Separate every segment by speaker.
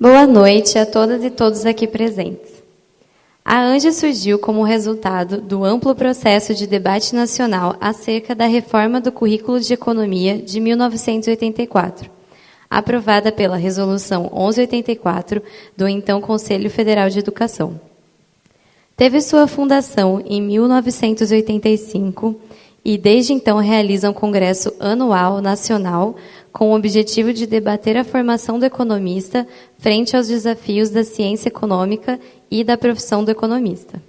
Speaker 1: Boa noite a todas e todos aqui presentes. A ANGE surgiu como resultado do amplo processo de debate nacional acerca da reforma do Currículo de Economia de 1984, aprovada pela Resolução 1184 do então Conselho Federal de Educação. Teve sua fundação em 1985 e, desde então, realiza um congresso anual nacional com o objetivo de debater a formação do economista frente aos desafios da ciência econômica e da profissão do economista.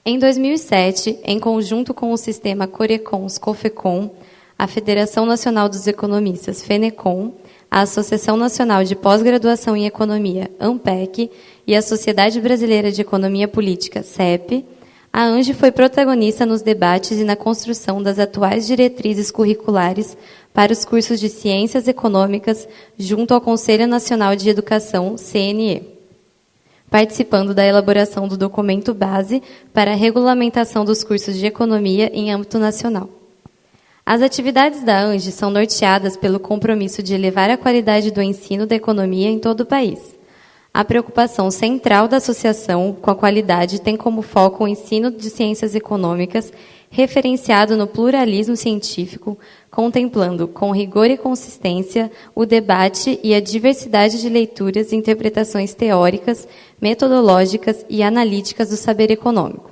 Speaker 1: Em 2007, em conjunto com o sistema Corecons-Cofecon, a Federação Nacional dos Economistas, FENECON, a Associação Nacional de Pós-Graduação em Economia, ANPEC, e a Sociedade Brasileira de Economia Política, CEP, a ANGE foi protagonista nos debates e na construção das atuais diretrizes curriculares para os cursos de Ciências Econômicas junto ao Conselho Nacional de Educação, CNE, participando da elaboração do documento base para a regulamentação dos cursos de economia em âmbito nacional. As atividades da ANGE são norteadas pelo compromisso de elevar a qualidade do ensino da economia em todo o país. A preocupação central da associação com a qualidade tem como foco o ensino de ciências econômicas, referenciado no pluralismo científico, contemplando com rigor e consistência o debate e a diversidade de leituras e interpretações teóricas, metodológicas e analíticas do saber econômico.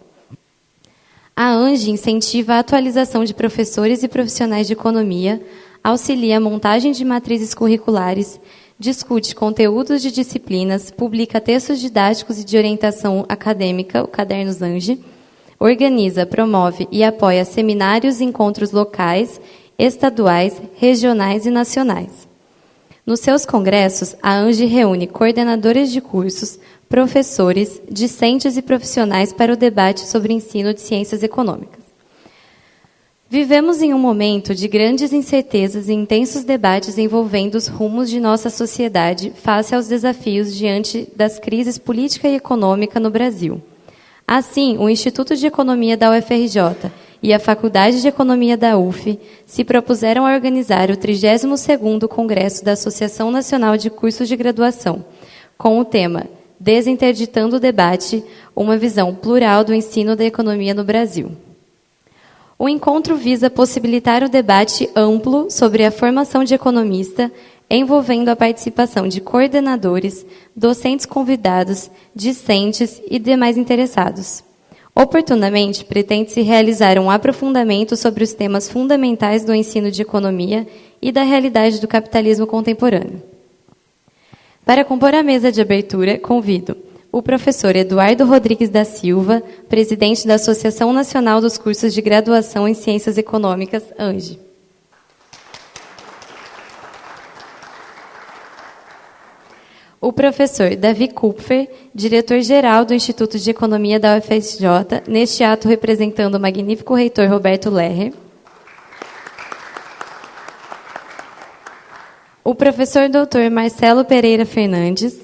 Speaker 1: A ANGE incentiva a atualização de professores e profissionais de economia, auxilia a montagem de matrizes curriculares, discute conteúdos de disciplinas, publica textos didáticos e de orientação acadêmica, o Cadernos ANGE, organiza, promove e apoia seminários e encontros locais, estaduais, regionais e nacionais. Nos seus congressos, a ANGE reúne coordenadores de cursos, professores, discentes e profissionais para o debate sobre o ensino de ciências econômicas. Vivemos em um momento de grandes incertezas e intensos debates envolvendo os rumos de nossa sociedade face aos desafios diante das crises política e econômica no Brasil. Assim, o Instituto de Economia da UFRJ e a Faculdade de Economia da UF se propuseram a organizar o 32º Congresso da Associação Nacional de Cursos de Graduação, com o tema Desinterditando o Debate, uma visão plural do ensino da economia no Brasil. O encontro visa possibilitar o debate amplo sobre a formação de economista, envolvendo a participação de coordenadores, docentes convidados, discentes e demais interessados. Oportunamente, pretende-se realizar um aprofundamento sobre os temas fundamentais do ensino de economia e da realidade do capitalismo contemporâneo. Para compor a mesa de abertura, convido o professor Eduardo Rodrigues da Silva, presidente da Associação Nacional dos Cursos de Graduação em Ciências Econômicas, ANGE. O professor Davi Kupfer, diretor-geral do Instituto de Economia da UFRJ, neste ato representando o magnífico reitor Roberto Lerrer. O professor Dr. Marcelo Pereira Fernandes,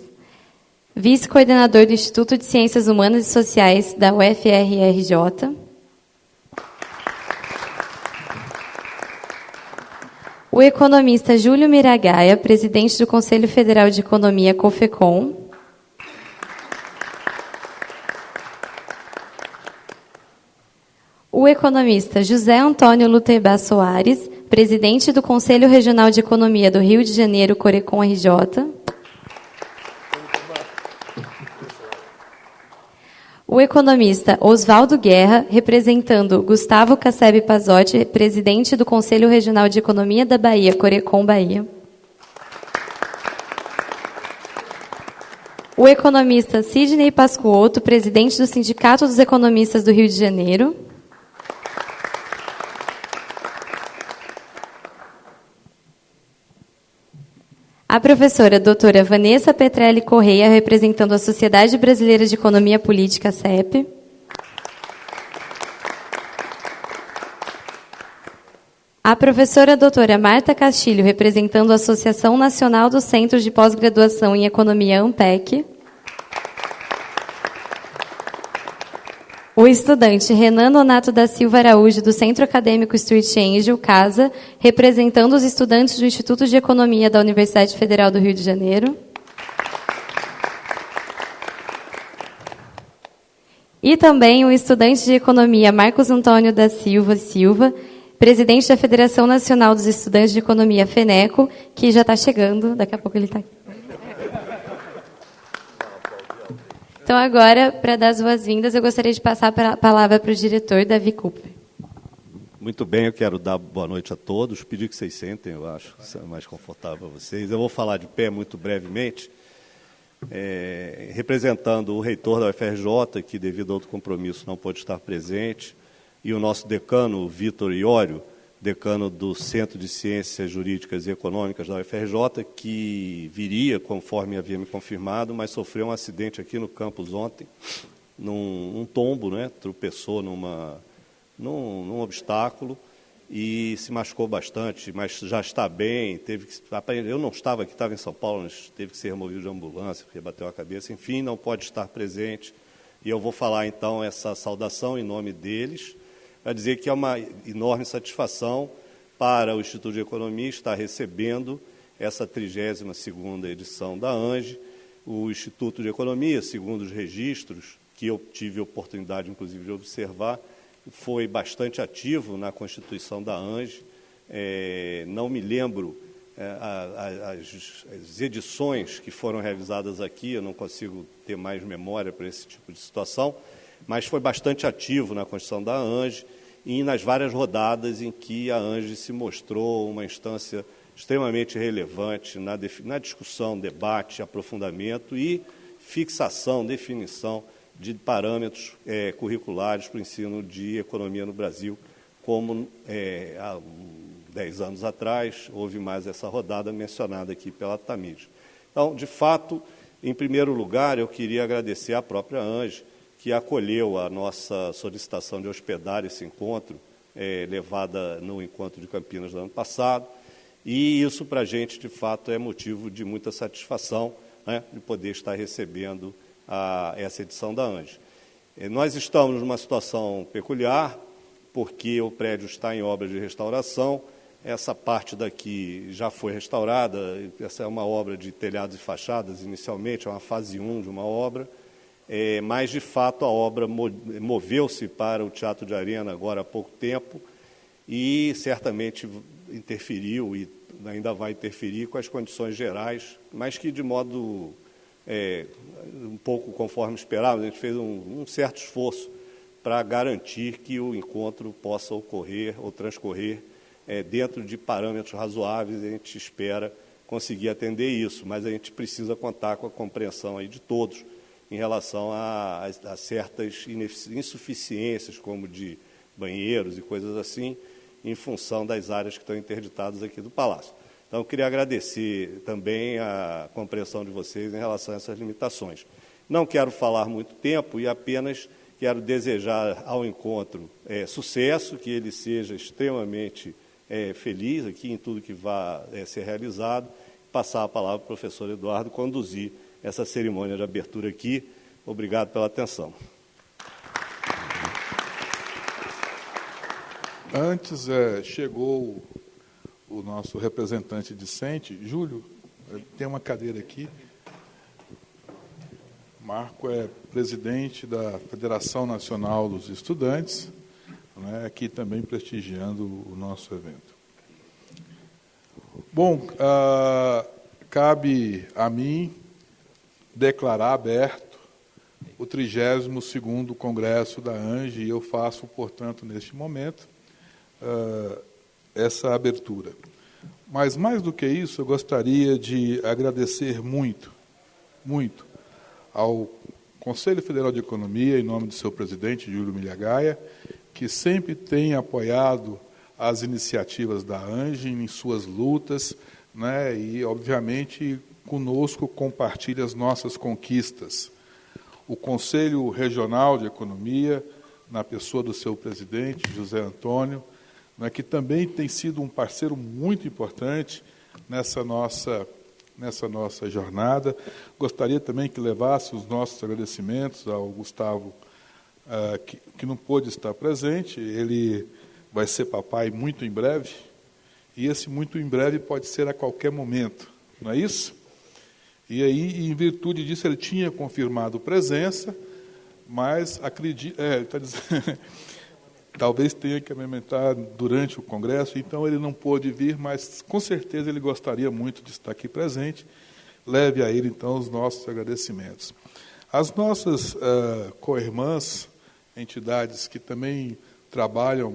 Speaker 1: vice-coordenador do Instituto de Ciências Humanas e Sociais da UFRJ. O economista Júlio Miragaia, presidente do Conselho Federal de Economia, COFECON. O economista José Antônio Luterba Soares, presidente do Conselho Regional de Economia do Rio de Janeiro, Corecon-RJ. O economista Oswaldo Guerra, representando Gustavo Casseb Pazotti, presidente do Conselho Regional de Economia da Bahia, Corecon Bahia. O economista Sidney Pascuoto, presidente do Sindicato dos Economistas do Rio de Janeiro. A professora doutora Vanessa Petrelli Correia, representando a Sociedade Brasileira de Economia Política, CEP. A professora doutora Marta Castilho, representando a Associação Nacional dos Centros de Pós-Graduação em Economia, ANPEC. O estudante Renan Nonato da Silva Araújo, do Centro Acadêmico Stuart Angel, CASA, representando os estudantes do Instituto de Economia da Universidade Federal do Rio de Janeiro. E também o estudante de Economia Marcos Antônio da Silva Silva, presidente da Federação Nacional dos Estudantes de Economia, FENECO, que já está chegando, daqui a pouco ele está aqui. Então, agora, para dar as boas-vindas, eu gostaria de passar a palavra para o diretor, Davi Cooper.
Speaker 2: Muito bem, eu quero dar boa noite a todos, pedir que vocês sentem, eu acho, que é mais confortável para vocês. Eu vou falar de pé muito brevemente, representando o reitor da UFRJ, que devido a outro compromisso não pôde estar presente, e o nosso decano, Vitor Iório, decano do Centro de Ciências Jurídicas e Econômicas da UFRJ, que viria, conforme havia me confirmado, mas sofreu um acidente aqui no campus ontem, num tombo, né, tropeçou num obstáculo e se machucou bastante, mas já está bem, eu não estava aqui, estava em São Paulo, mas teve que ser removido de ambulância, porque bateu a cabeça, enfim, não pode estar presente. E eu vou falar, então, essa saudação em nome deles, para dizer que é uma enorme satisfação para o Instituto de Economia estar recebendo essa 32ª edição da ANGE. O Instituto de Economia, segundo os registros que eu tive a oportunidade, inclusive, de observar, foi bastante ativo na constituição da ANGE. Não me lembro as edições que foram realizadas aqui, eu não consigo ter mais memória para esse tipo de situação, mas foi bastante ativo na construção da ANGE e nas várias rodadas em que a ANGE se mostrou uma instância extremamente relevante na discussão, debate, aprofundamento e fixação, definição de parâmetros curriculares para o ensino de economia no Brasil, como há 10 anos atrás houve mais essa rodada mencionada aqui pela Tamires. Então, de fato, em primeiro lugar, eu queria agradecer à própria ANGE, que acolheu a nossa solicitação de hospedar esse encontro, levada no encontro de Campinas do ano passado, e isso para a gente, de fato, é motivo de muita satisfação, né, de poder estar recebendo essa edição da ANGE. Nós estamos numa situação peculiar, porque o prédio está em obra de restauração, essa parte daqui já foi restaurada, essa é uma obra de telhados e fachadas, inicialmente, é uma fase 1 de uma obra, mas, de fato, a obra moveu-se para o Teatro de Arena agora há pouco tempo e certamente interferiu e ainda vai interferir com as condições gerais, mas que, de modo um pouco conforme esperávamos, a gente fez um certo esforço para garantir que o encontro possa ocorrer ou transcorrer dentro de parâmetros razoáveis. A gente espera conseguir atender isso, mas a gente precisa contar com a compreensão aí de todos em relação a certas insuficiências, como de banheiros e coisas assim, em função das áreas que estão interditadas aqui do Palácio. Então, eu queria agradecer também a compreensão de vocês em relação a essas limitações. Não quero falar muito tempo e apenas quero desejar ao encontro sucesso, que ele seja extremamente feliz aqui em tudo que vai ser realizado. Passar a palavra para o professor Eduardo conduzir essa cerimônia de abertura aqui. Obrigado pela atenção.
Speaker 3: Antes chegou o nosso representante discente, Júlio, tem uma cadeira aqui. Marco é presidente da Federação Nacional dos Estudantes, né, aqui também prestigiando o nosso evento. Bom, cabe a mim declarar aberto o 32º Congresso da ANGE e eu faço, portanto, neste momento, essa abertura. Mas, mais do que isso, eu gostaria de agradecer muito ao Conselho Federal de Economia, em nome do seu presidente, Júlio Miliagaia, que sempre tem apoiado as iniciativas da ANGE em suas lutas, né, e, obviamente, conosco compartilha as nossas conquistas. O Conselho Regional de Economia, na pessoa do seu presidente, José Antônio, né, que também tem sido um parceiro muito importante nessa nossa jornada. Gostaria também que levasse os nossos agradecimentos ao Gustavo, que não pôde estar presente. Ele vai ser papai muito em breve, e esse muito em breve pode ser a qualquer momento, não é isso? E aí, em virtude disso, ele tinha confirmado presença, mas acredito, está dizendo, talvez tenha que amamentar durante o Congresso, então ele não pôde vir, mas com certeza ele gostaria muito de estar aqui presente. Leve a ele, então, os nossos agradecimentos. As nossas co-irmãs, entidades que também trabalham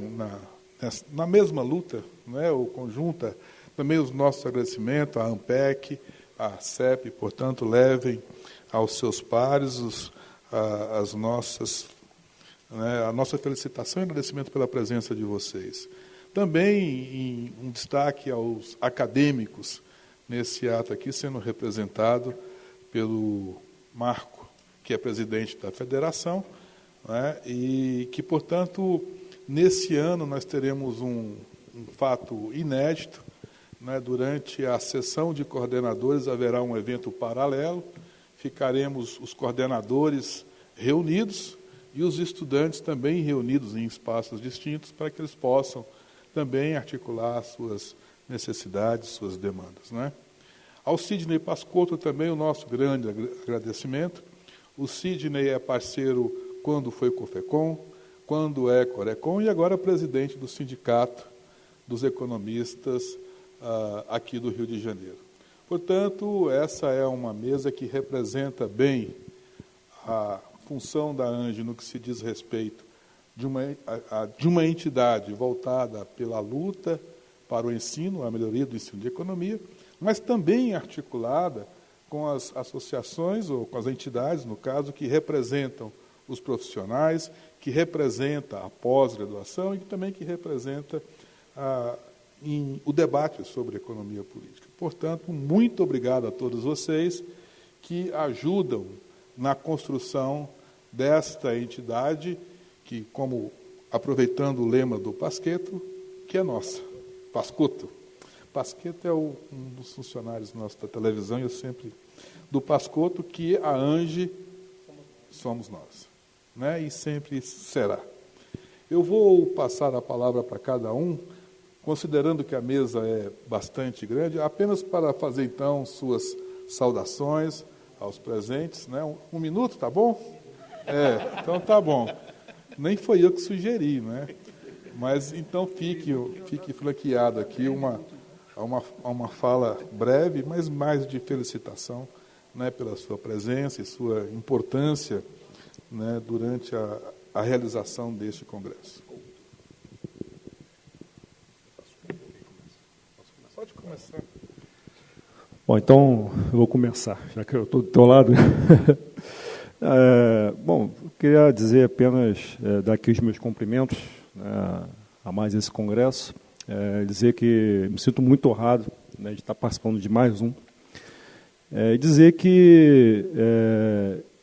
Speaker 3: na mesma luta, né, ou conjunta, também os nossos agradecimentos à ANPEC, à CEP, portanto, levem aos seus pares a nossa felicitação e agradecimento pela presença de vocês. Também um destaque aos acadêmicos nesse ato aqui, sendo representado pelo Marco, que é presidente da federação, né, e que, portanto, nesse ano nós teremos um fato inédito, né, durante a sessão de coordenadores haverá um evento paralelo, ficaremos os coordenadores reunidos e os estudantes também reunidos em espaços distintos para que eles possam também articular suas necessidades, suas demandas, né? Ao Sidney Pascotto também o nosso grande agradecimento. O Sidney é parceiro quando foi COFECOM, quando é Corecon e agora presidente do Sindicato dos Economistas aqui do Rio de Janeiro. Portanto, essa é uma mesa que representa bem a função da ANGE no que se diz respeito de uma entidade voltada pela luta para o ensino, a melhoria do ensino de economia, mas também articulada com as associações ou com as entidades, no caso, que representam os profissionais, que representa a pós-graduação e também que representa o debate sobre economia política. Portanto, muito obrigado a todos vocês que ajudam na construção desta entidade que, como aproveitando o lema do Pasquetto, que é nossa, Pascotto. Pasquetto é um dos funcionários nossos da televisão, e eu sempre do Pascotto, que a ANGE somos nós, né? E sempre será. Eu vou passar a palavra para cada um, considerando que a mesa é bastante grande, apenas para fazer, então, suas saudações aos presentes, né? Um minuto, tá bom? Então tá bom. Nem foi eu que sugeri, né? Mas, então, fique flanqueado aqui uma fala breve, mas mais de felicitação, né, pela sua presença e sua importância, né, durante a realização deste congresso. Pode começar.
Speaker 4: Bom, então eu vou começar, já que eu estou do teu lado. Bom, eu queria dizer apenas, dar aqui os meus cumprimentos, né, a mais esse congresso, dizer que me sinto muito honrado, né, de estar participando de mais um, e dizer que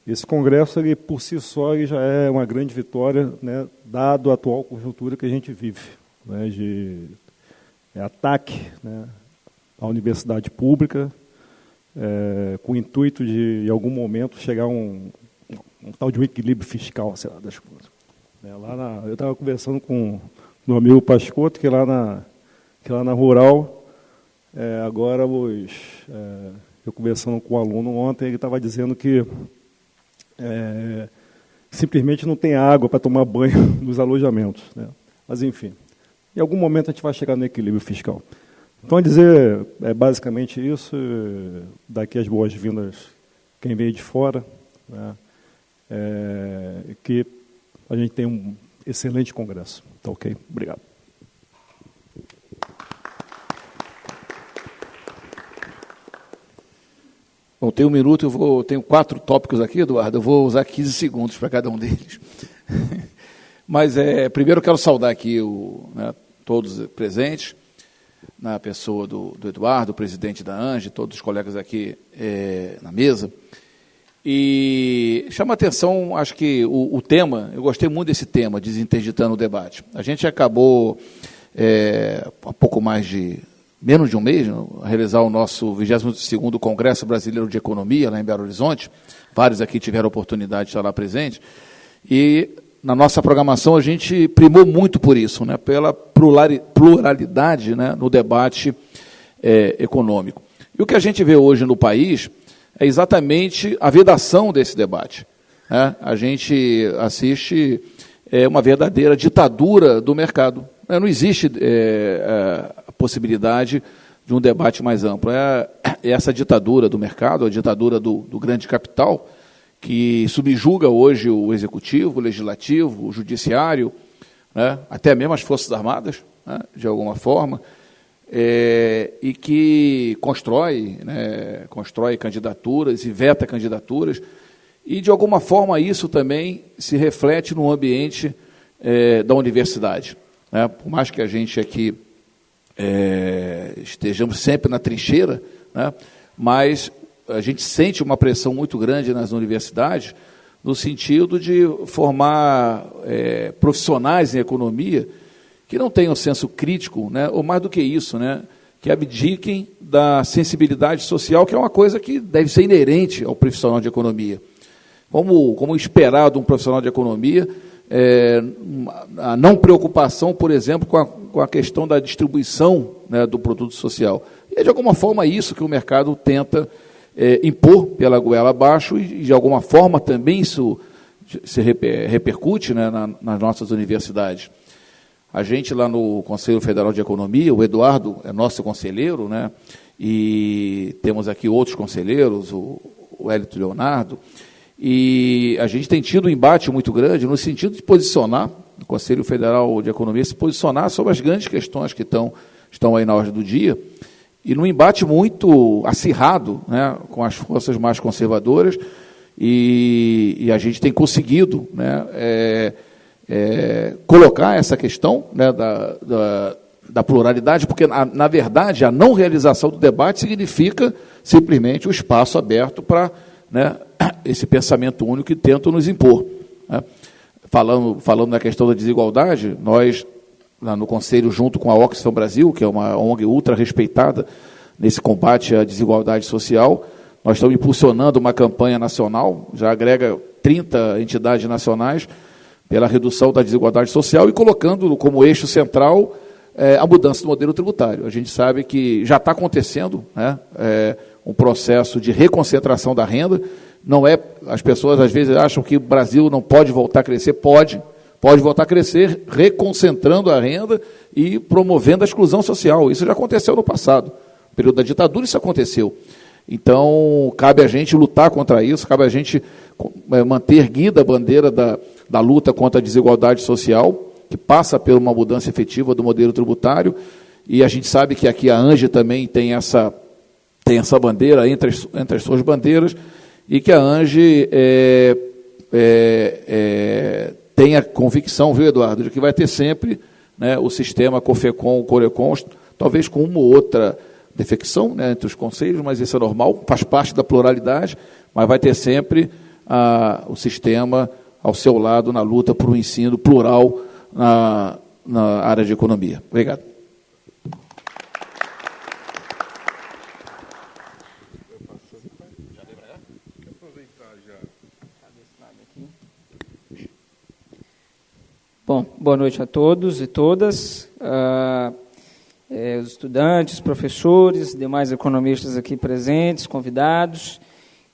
Speaker 4: esse congresso, ele, por si só, ele já é uma grande vitória, né, dado a atual conjuntura que a gente vive, né, de ataque, né, à universidade pública, com o intuito de, em algum momento, chegar a um tal de um equilíbrio fiscal, sei lá, das coisas. Eu estava conversando com o meu amigo Pascotto, que lá na Rural, agora eu conversando com o aluno ontem, ele estava dizendo que simplesmente não tem água para tomar banho nos alojamentos, né? Mas, enfim, em algum momento a gente vai chegar no equilíbrio fiscal. Então, dizer basicamente isso, daqui as boas-vindas quem veio de fora, né, que a gente tem um excelente congresso. Tá ok? Obrigado.
Speaker 5: Bom, tem um minuto, tenho 4 tópicos aqui, Eduardo, eu vou usar 15 segundos para cada um deles. Mas, primeiro, eu quero saudar aqui todos presentes, na pessoa do Eduardo, o presidente da ANGE, todos os colegas aqui na mesa. E chama a atenção, acho que o tema, eu gostei muito desse tema, desinterditando o debate. A gente acabou, há pouco menos de um mês, a realizar o nosso 22º Congresso Brasileiro de Economia, lá em Belo Horizonte. Vários aqui tiveram a oportunidade de estar lá presente. E na nossa programação a gente primou muito por isso, né, pela pluralidade, né, no debate econômico. E o que a gente vê hoje no país é exatamente a vedação desse debate. né, a gente assiste uma verdadeira ditadura do mercado. Não existe a possibilidade de um debate mais amplo. Essa ditadura do mercado, a ditadura do grande capital, que subjuga hoje o executivo, o legislativo, o judiciário, né, até mesmo as Forças Armadas, né, de alguma forma, e que constrói candidaturas e veta candidaturas, e, de alguma forma, isso também se reflete no ambiente da universidade. Né? Por mais que a gente aqui estejamos sempre na trincheira, né, mas a gente sente uma pressão muito grande nas universidades, no sentido de formar profissionais em economia que não tenham senso crítico, né, ou mais do que isso, né, que abdiquem da sensibilidade social, que é uma coisa que deve ser inerente ao profissional de economia. Como esperar de um profissional de economia a não preocupação, por exemplo, com a questão da distribuição, né, do produto social. E é, de alguma forma, isso que o mercado tenta impor pela goela abaixo, e, de alguma forma, também isso se repercute, né, nas nossas universidades. A gente, lá no Conselho Federal de Economia, o Eduardo é nosso conselheiro, né, e temos aqui outros conselheiros, o Hélito Leonardo, e a gente tem tido um embate muito grande no sentido de posicionar, o Conselho Federal de Economia se posicionar sobre as grandes questões que estão aí na ordem do dia, e num embate muito acirrado, né, com as forças mais conservadoras, e a gente tem conseguido, né, colocar essa questão, né, da pluralidade, porque, na verdade, a não realização do debate significa simplesmente o espaço aberto para, né, esse pensamento único que tentam nos impor. Né. Falando da questão da desigualdade, nós, lá no Conselho, junto com a Oxfam Brasil, que é uma ONG ultra respeitada nesse combate à desigualdade social, nós estamos impulsionando uma campanha nacional, já agrega 30 entidades nacionais, pela redução da desigualdade social, e colocando como eixo central a mudança do modelo tributário. A gente sabe que já está acontecendo, né, um processo de reconcentração da renda. Não é, as pessoas às vezes acham que o Brasil não pode voltar a crescer. Pode voltar a crescer reconcentrando a renda e promovendo a exclusão social. Isso já aconteceu no passado. No período da ditadura isso aconteceu. Então, cabe a gente lutar contra isso, cabe a gente manter erguida a bandeira da luta contra a desigualdade social, que passa por uma mudança efetiva do modelo tributário, e a gente sabe que aqui a ANGE também tem essa bandeira entre as suas bandeiras, e que a ANGE tem a convicção, viu, Eduardo, de que vai ter sempre, né, o sistema COFECON, o CORECON, talvez com uma ou outra defecção, né, entre os conselhos, mas isso é normal, faz parte da pluralidade, mas vai ter sempre o sistema ao seu lado na luta por um ensino plural na área de economia. Obrigado.
Speaker 6: Bom, boa noite a todos e todas, os estudantes, professores, demais economistas aqui presentes, convidados.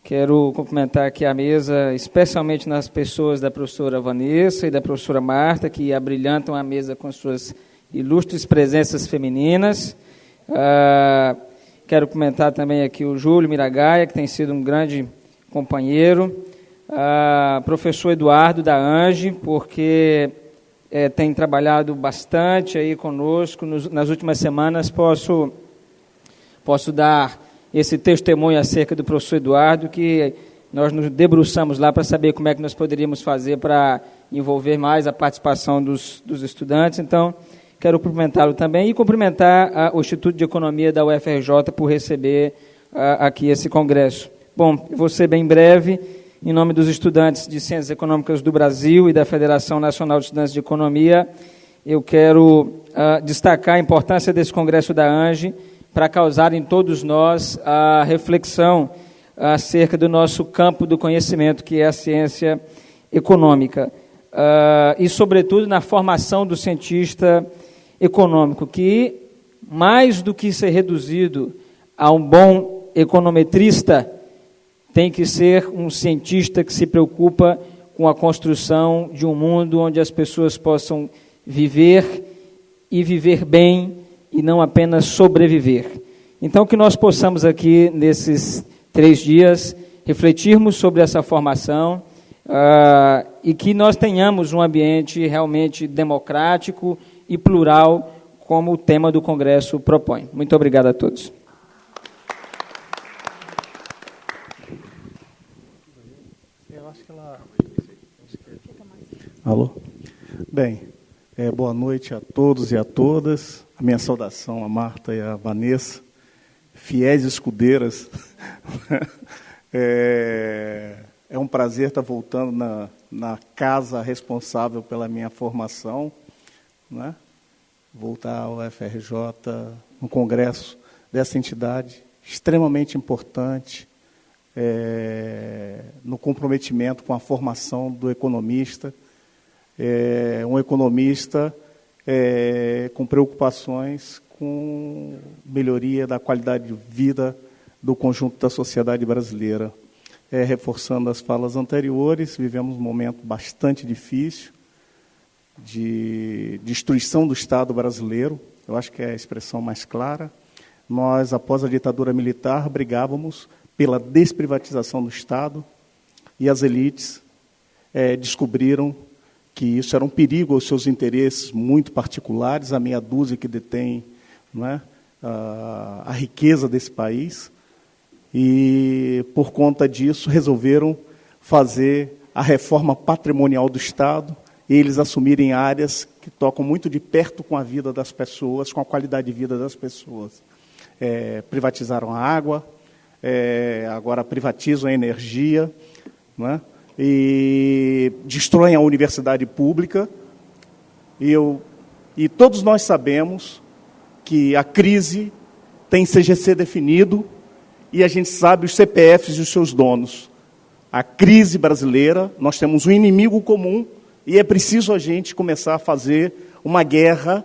Speaker 6: Quero cumprimentar aqui a mesa, especialmente nas pessoas da professora Vanessa e da professora Marta, que abrilhantam a mesa com suas ilustres presenças femininas. Quero cumprimentar também aqui o Júlio Miragaia, que tem sido um grande companheiro. Professor Eduardo da ANGE, porque tem trabalhado bastante aí conosco. Nas últimas semanas posso dar esse testemunho acerca do professor Eduardo, que nós nos debruçamos lá para saber como é que nós poderíamos fazer para envolver mais a participação dos estudantes. Então, quero cumprimentá-lo também e cumprimentar o Instituto de Economia da UFRJ por receber aqui esse congresso. Bom, eu vou ser bem breve. Em nome dos estudantes de Ciências Econômicas do Brasil e da Federação Nacional de Estudantes de Economia, eu quero destacar a importância desse congresso da ANGE para causar em todos nós a reflexão acerca do nosso campo do conhecimento, que é a ciência econômica, e, sobretudo, na formação do cientista econômico, que, mais do que ser reduzido a um bom econometrista, tem que ser um cientista que se preocupa com a construção de um mundo onde as pessoas possam viver e viver bem e não apenas sobreviver. Então, que nós possamos aqui, nesses 3 dias, refletirmos sobre essa formação e que nós tenhamos um ambiente realmente democrático e plural, como o tema do Congresso propõe. Muito obrigado a todos.
Speaker 7: Alô? Bem, boa noite a todos e a todas. A minha saudação a Marta e a Vanessa, fiéis escudeiras. É um prazer estar voltando na casa responsável pela minha formação, né? Voltar ao FRJ, no congresso dessa entidade, extremamente importante, no comprometimento com a formação do economista, um economista com preocupações com melhoria da qualidade de vida do conjunto da sociedade brasileira. Reforçando as falas anteriores, vivemos um momento bastante difícil de destruição do Estado brasileiro, eu acho que é a expressão mais clara. Nós, após a ditadura militar, brigávamos pela desprivatização do Estado e as elites descobriram que isso era um perigo aos seus interesses muito particulares, a meia dúzia que detém, não é, a riqueza desse país, e, por conta disso, resolveram fazer a reforma patrimonial do Estado, e eles assumirem áreas que tocam muito de perto com a vida das pessoas, com a qualidade de vida das pessoas. Privatizaram a água, agora privatizam a energia, não é? E destroem a universidade pública. E todos nós sabemos que a crise tem CGC definido e a gente sabe os CPFs e os seus donos. A crise brasileira, nós temos um inimigo comum e é preciso a gente começar a fazer uma guerra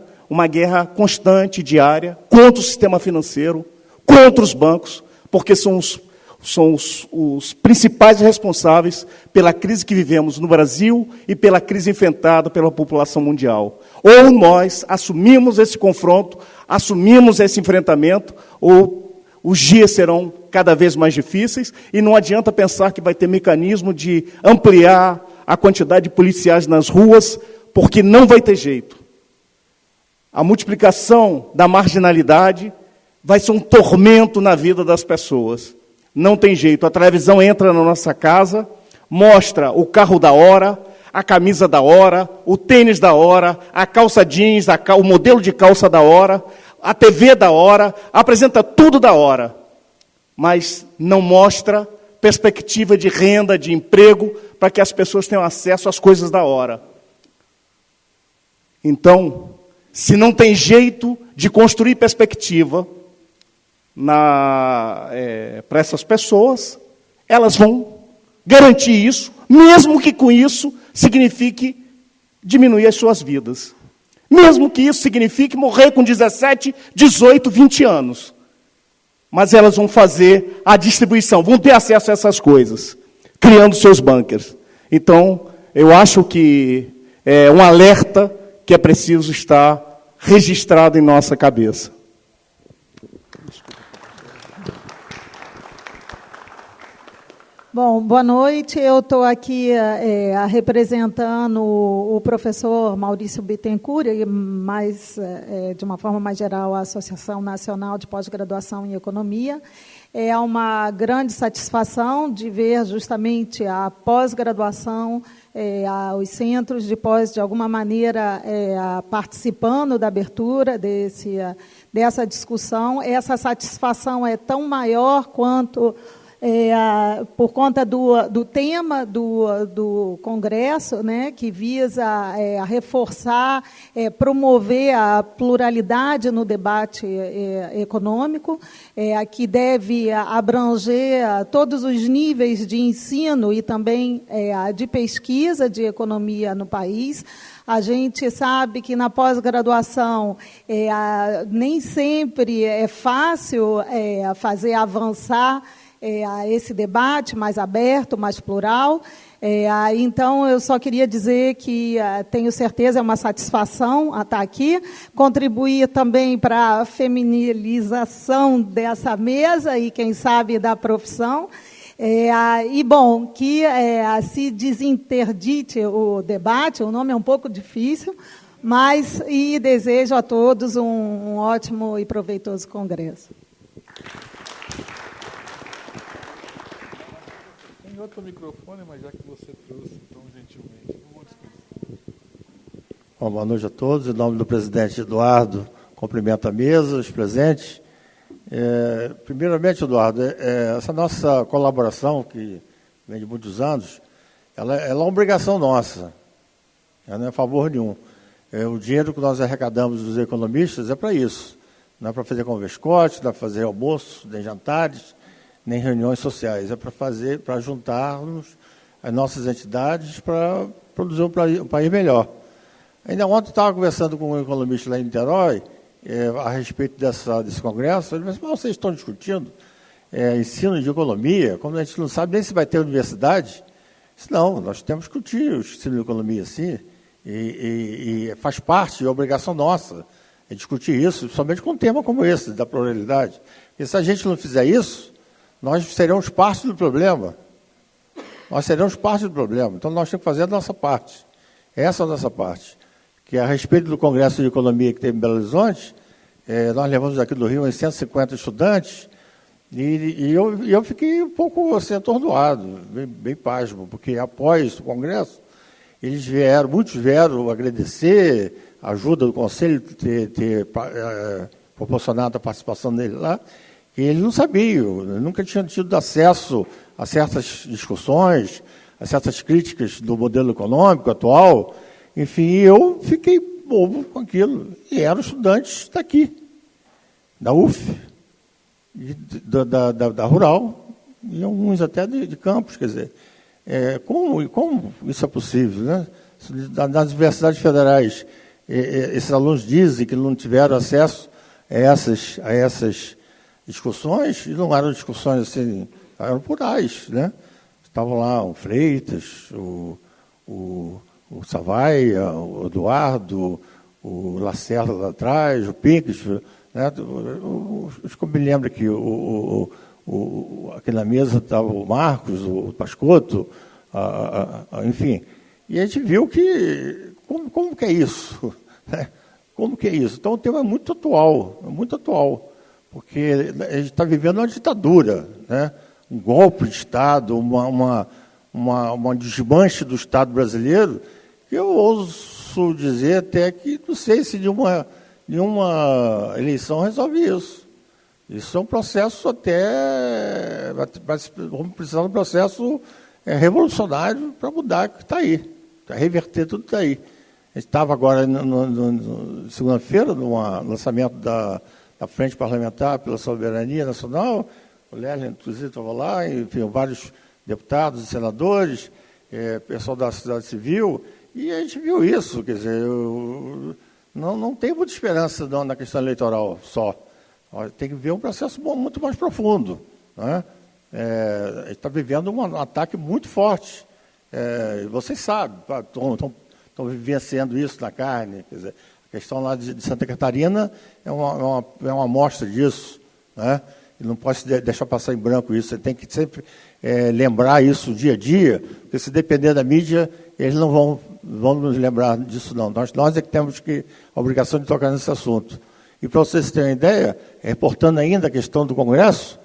Speaker 7: constante, diária, contra o sistema financeiro, contra os bancos, porque são os principais responsáveis pela crise que vivemos no Brasil e pela crise enfrentada pela população mundial. Ou nós assumimos esse confronto, assumimos esse enfrentamento, ou os dias serão cada vez mais difíceis, e não adianta pensar que vai ter mecanismo de ampliar a quantidade de policiais nas ruas, porque não vai ter jeito. A multiplicação da marginalidade vai ser um tormento na vida das pessoas. Não tem jeito. A televisão entra na nossa casa, mostra o carro da hora, a camisa da hora, o tênis da hora, a calça jeans, o modelo de calça da hora, a TV da hora, apresenta tudo da hora, mas não mostra perspectiva de renda, de emprego, para que as pessoas tenham acesso às coisas da hora. Então, se não tem jeito de construir perspectiva para essas pessoas, elas vão garantir isso, mesmo que com isso signifique diminuir as suas vidas. Mesmo que isso signifique morrer com 17, 18, 20 anos. Mas elas vão fazer a distribuição, vão ter acesso a essas coisas, criando seus bunkers. Então, eu acho que é um alerta que é preciso estar registrado em nossa cabeça.
Speaker 8: Bom, boa noite. Eu estou aqui representando o professor Maurício Bittencourt, e de uma forma mais geral, a Associação Nacional de Pós-Graduação em Economia. É uma grande satisfação de ver justamente a pós-graduação, os centros de pós, de alguma maneira, participando da abertura dessa discussão. Essa satisfação é tão maior quanto... por conta do tema do Congresso, né, que visa reforçar, promover a pluralidade no debate econômico, que deve abranger todos os níveis de ensino e também de pesquisa de economia no país. A gente sabe que na pós-graduação nem sempre é fácil fazer avançar a esse debate mais aberto, mais plural. Então, eu só queria dizer que tenho certeza, é uma satisfação estar aqui, contribuir também para a feminilização dessa mesa e, quem sabe, da profissão. Bom, que se desinterdite o debate, o nome é um pouco difícil, mas desejo a todos um ótimo e proveitoso congresso.
Speaker 3: Tem outro microfone, mas já que você trouxe tão gentilmente, não vou dispensar.
Speaker 9: Bom, boa noite a todos. Em nome do presidente Eduardo, cumprimento a mesa, os presentes. Primeiramente, Eduardo, essa nossa colaboração, que vem de muitos anos, ela é uma obrigação nossa, ela não é favor nenhum. O dinheiro que nós arrecadamos dos economistas é para isso, não é para fazer converscote, não é para fazer almoço, nem jantares, nem reuniões sociais, é para juntarmos as nossas entidades para produzir um país melhor. Ainda ontem eu estava conversando com um economista lá em Niterói, a respeito desse congresso. Ele disse: mas vocês estão discutindo ensino de economia, como a gente não sabe nem se vai ter universidade. Disse: não, nós temos que discutir o ensino de economia, sim, e faz parte, é obrigação nossa, discutir isso, somente com um tema como esse, da pluralidade. Porque se a gente não fizer isso, nós seremos parte do problema. Nós seremos parte do problema. Então, nós temos que fazer a nossa parte. Essa é a nossa parte. Que a respeito do Congresso de Economia que teve em Belo Horizonte, nós levamos aqui do Rio uns 150 estudantes, e eu fiquei um pouco assim, atordoado, bem pasmo, porque após o Congresso, muitos vieram agradecer a ajuda do Conselho ter proporcionado a participação dele lá, e eles não sabiam, nunca tinham tido acesso a certas discussões, a certas críticas do modelo econômico atual. Enfim, eu fiquei bobo com aquilo. E eram estudantes daqui, da UF, da Rural, e alguns até de campus. Quer dizer, como isso é possível, né? Nas universidades federais, esses alunos dizem que não tiveram acesso a essas discussões, e não eram discussões assim, eram plurais, né? Estavam lá o Freitas, o Savaia, o Eduardo, o Lacerda lá atrás, o Pinks, né? Os que eu me lembro aqui, aqui na mesa estava o Marcos, o Pascotto, enfim. E a gente viu que, como que é isso? Né? Como que é isso? Então o tema é muito atual, porque a gente está vivendo uma ditadura, né? Um golpe de Estado, uma desmanche do Estado brasileiro, que eu ouso dizer até que não sei se nenhuma eleição resolve isso. Isso é um processo até... Vamos precisar de um processo revolucionário para mudar o que está aí, para reverter tudo que está aí. A gente estava agora, segunda-feira, no lançamento da Frente Parlamentar pela Soberania Nacional. O Lélio, inclusive, estava lá, enfim, vários deputados e senadores, pessoal da sociedade civil, e a gente viu isso. Quer dizer, não tem muita esperança na questão eleitoral só. Tem que ver um processo muito mais profundo, né? A gente está vivendo um ataque muito forte. Vocês sabem, estão vivenciando isso na carne. Quer dizer, a questão lá de Santa Catarina é uma amostra disso, né? E não pode deixar passar em branco isso. Você tem que sempre lembrar isso dia a dia, porque se depender da mídia, eles não vão nos lembrar disso, não. Nós é que temos a obrigação de tocar nesse assunto. E para vocês terem uma ideia, reportando ainda a questão do Congresso,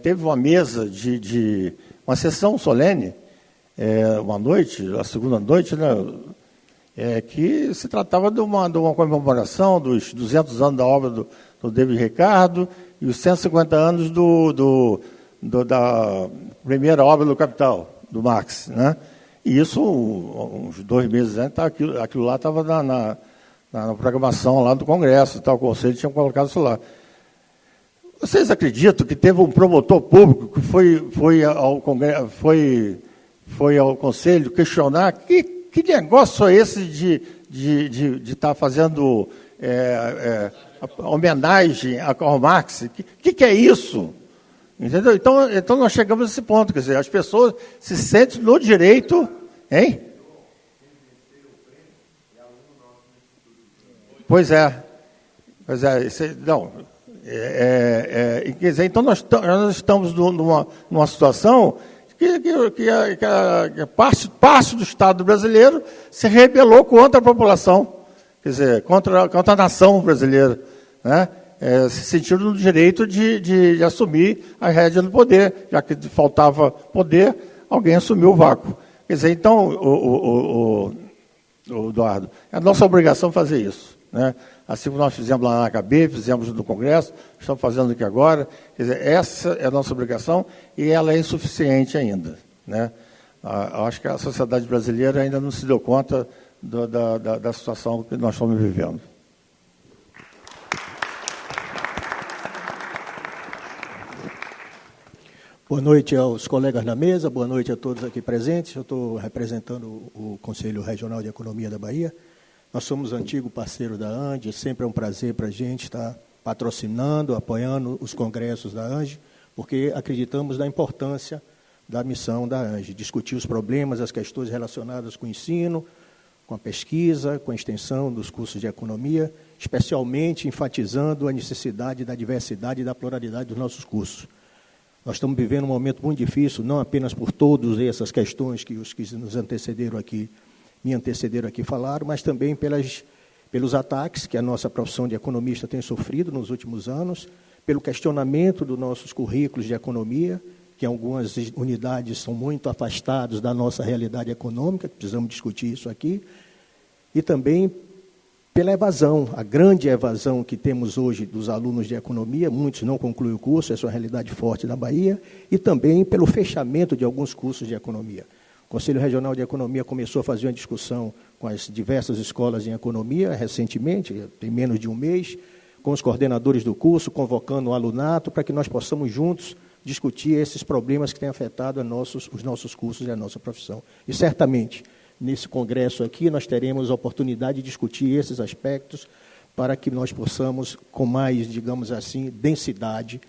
Speaker 9: teve uma mesa uma sessão solene, uma noite, a segunda noite, né, que se tratava de uma comemoração dos 200 anos da obra do David Ricardo e os 150 anos da primeira obra do Capital, do Marx, né? E isso, uns 2 meses antes, aquilo lá estava na programação lá do Congresso, o Conselho tinha colocado isso lá. Vocês acreditam que teve um promotor público que foi ao Conselho questionar que negócio é esse de estar fazendo homenagem a Karl Marx? Que é isso? Entendeu? Então nós chegamos a esse ponto, quer dizer, as pessoas se sentem no direito, hein? Pois é, não, quer dizer, então nós estamos numa situação que parte do Estado brasileiro se rebelou contra a população, quer dizer, contra a nação brasileira, né? Se sentindo no direito de assumir a rédea do poder, já que faltava poder, alguém assumiu o vácuo. Quer dizer, então, o Eduardo, é a nossa obrigação fazer isso, né? Assim como nós fizemos lá na AKB, fizemos no Congresso, estamos fazendo aqui agora. Quer dizer, essa é a nossa obrigação e ela é insuficiente ainda, né? Acho que a sociedade brasileira ainda não se deu conta da situação que nós estamos vivendo.
Speaker 10: Boa noite aos colegas na mesa, boa noite a todos aqui presentes. Eu estou representando o Conselho Regional de Economia da Bahia. Nós somos antigo parceiro da ANGE, sempre é um prazer para a gente estar patrocinando, apoiando os congressos da ANGE, porque acreditamos na importância da missão da ANGE, discutir os problemas, as questões relacionadas com o ensino, com a pesquisa, com a extensão dos cursos de economia, especialmente enfatizando a necessidade da diversidade e da pluralidade dos nossos cursos. Nós estamos vivendo um momento muito difícil, não apenas por todas essas questões que os que nos antecederam aqui, me antecederam aqui falaram, mas também pelos ataques que a nossa profissão de economista tem sofrido nos últimos anos, pelo questionamento dos nossos currículos de economia, que algumas unidades são muito afastadas da nossa realidade econômica, precisamos discutir isso aqui, e também pela evasão, a grande evasão que temos hoje dos alunos de economia, muitos não concluem o curso, essa é uma realidade forte na Bahia, e também pelo fechamento de alguns cursos de economia. O Conselho Regional de Economia começou a fazer uma discussão com as diversas escolas em economia, recentemente, tem menos de um mês, com os coordenadores do curso, convocando o alunato, para que nós possamos juntos discutir esses problemas que têm afetado os nossos cursos e a nossa profissão. E certamente, nesse congresso aqui, nós teremos a oportunidade de discutir esses aspectos para que nós possamos, com mais, digamos assim, densidade,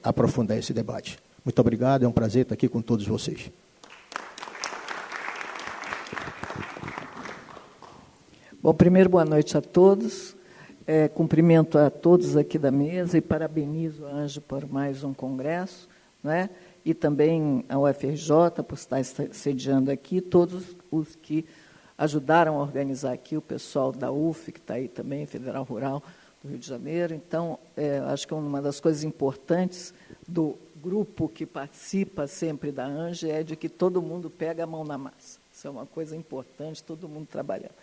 Speaker 10: aprofundar esse debate. Muito obrigado, é um prazer estar aqui com todos vocês.
Speaker 11: Bom, primeiro, boa noite a todos. Cumprimento a todos aqui da mesa e parabenizo a ANGE por mais um congresso, né? E também a UFRJ por estar sediando aqui, todos os que ajudaram a organizar aqui, o pessoal da UF, que está aí também, Federal Rural do Rio de Janeiro. Então, acho que uma das coisas importantes do grupo que participa sempre da ANGE é de que todo mundo pega a mão na massa. Isso é uma coisa importante, todo mundo trabalhando.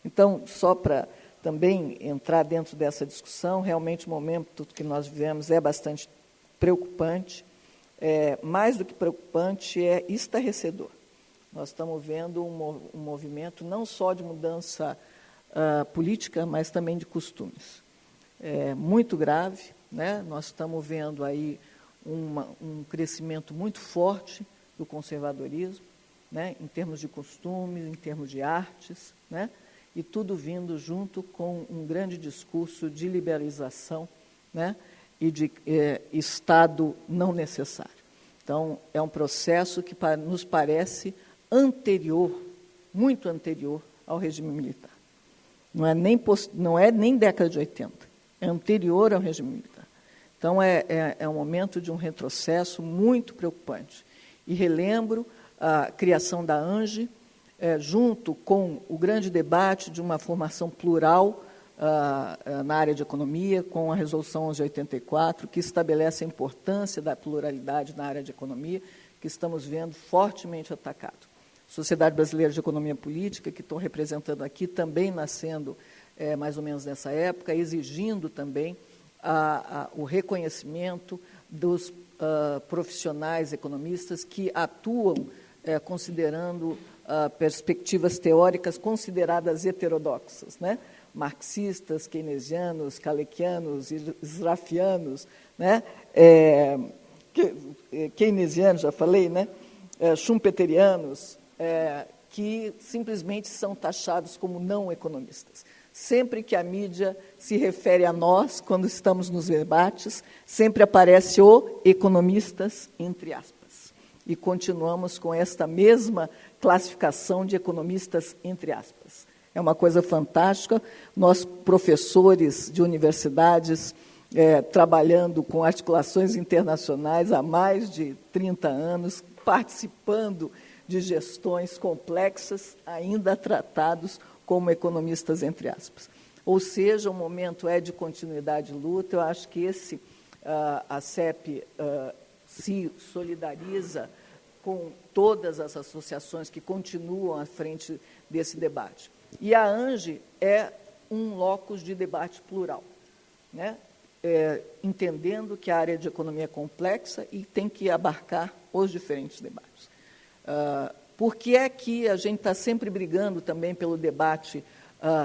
Speaker 11: Então, só para também entrar dentro dessa discussão, realmente o momento que nós vivemos é bastante preocupante. Mais do que preocupante, é estarrecedor. Nós estamos vendo um movimento não só de mudança política, mas também de costumes. Muito grave, né? Nós estamos vendo aí um crescimento muito forte do conservadorismo, né? Em termos de costumes, em termos de artes, né? E tudo vindo junto com um grande discurso de liberalização, né? E de Estado não necessário. Então, é um processo que nos parece anterior, muito anterior ao regime militar. Não é nem década de 80, é anterior ao regime militar. Então, é um momento de um retrocesso muito preocupante. E relembro a criação da ANGE, junto com o grande debate de uma formação plural na área de economia, com a Resolução 1184, que estabelece a importância da pluralidade na área de economia, que estamos vendo fortemente atacado. Sociedade Brasileira de Economia Política, que estou representando aqui, também nascendo mais ou menos nessa época, exigindo também o reconhecimento dos profissionais economistas que atuam considerando perspectivas teóricas consideradas heterodoxas, né? Marxistas, keynesianos, kalekianos, israfianos, né? Keynesianos, já falei, né? Schumpeterianos, que simplesmente são taxados como não economistas. Sempre que a mídia se refere a nós, quando estamos nos debates, sempre aparece o economistas, entre aspas. E continuamos com esta mesma classificação de economistas, entre aspas. É uma coisa fantástica. Nós, professores de universidades, trabalhando com articulações internacionais há mais de 30 anos, participando de gestões complexas, ainda tratados como economistas, entre aspas. Ou seja, o momento é de continuidade de luta. Eu acho que a CEP se solidariza com todas as associações que continuam à frente desse debate. E a ANGE é um locus de debate plural, né? Entendendo que a área de economia é complexa e tem que abarcar os diferentes debates. Por que é que a gente está sempre brigando também pelo debate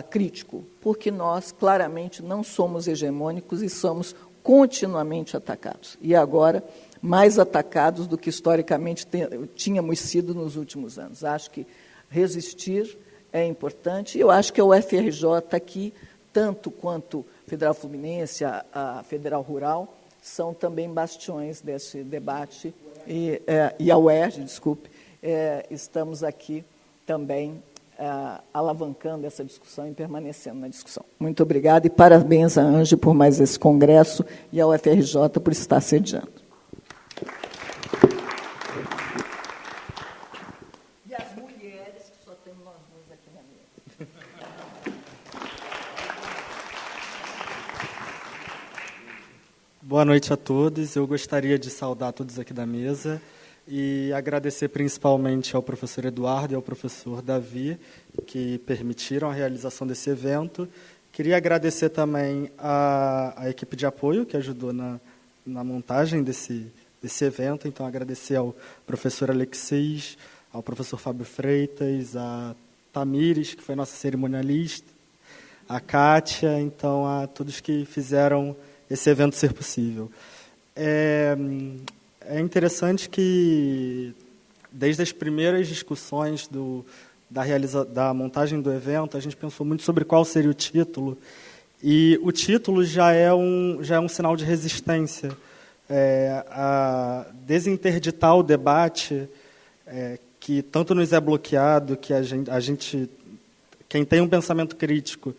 Speaker 11: crítico? Porque nós, claramente, não somos hegemônicos e somos continuamente atacados. E agora, mais atacados do que historicamente tínhamos sido nos últimos anos. Acho que resistir é importante. Eu acho que a UFRJ aqui, tanto quanto a Federal Fluminense, a Federal Rural, são também bastiões desse debate. E a UERJ, desculpe, estamos aqui também alavancando essa discussão e permanecendo na discussão. Muito obrigada e parabéns à ANGE por mais esse congresso e à UFRJ por estar sediando. E as mulheres, que só temos nós duas aqui na mesa.
Speaker 12: Boa noite a todos. Eu gostaria de saudar todos aqui da mesa e agradecer principalmente ao professor Eduardo e ao professor Davi, que permitiram a realização desse evento. Queria agradecer também a equipe de apoio, que ajudou na montagem desse evento. Então, agradecer ao professor Alexis, ao professor Fábio Freitas, a Tamires, que foi nossa cerimonialista, a Kátia, então, a todos que fizeram esse evento ser possível. É interessante que, desde as primeiras discussões da montagem do evento, a gente pensou muito sobre qual seria o título, e o título já é um sinal de resistência. A desinterditar o debate, que tanto nos é bloqueado, que a gente, quem tem um pensamento crítico,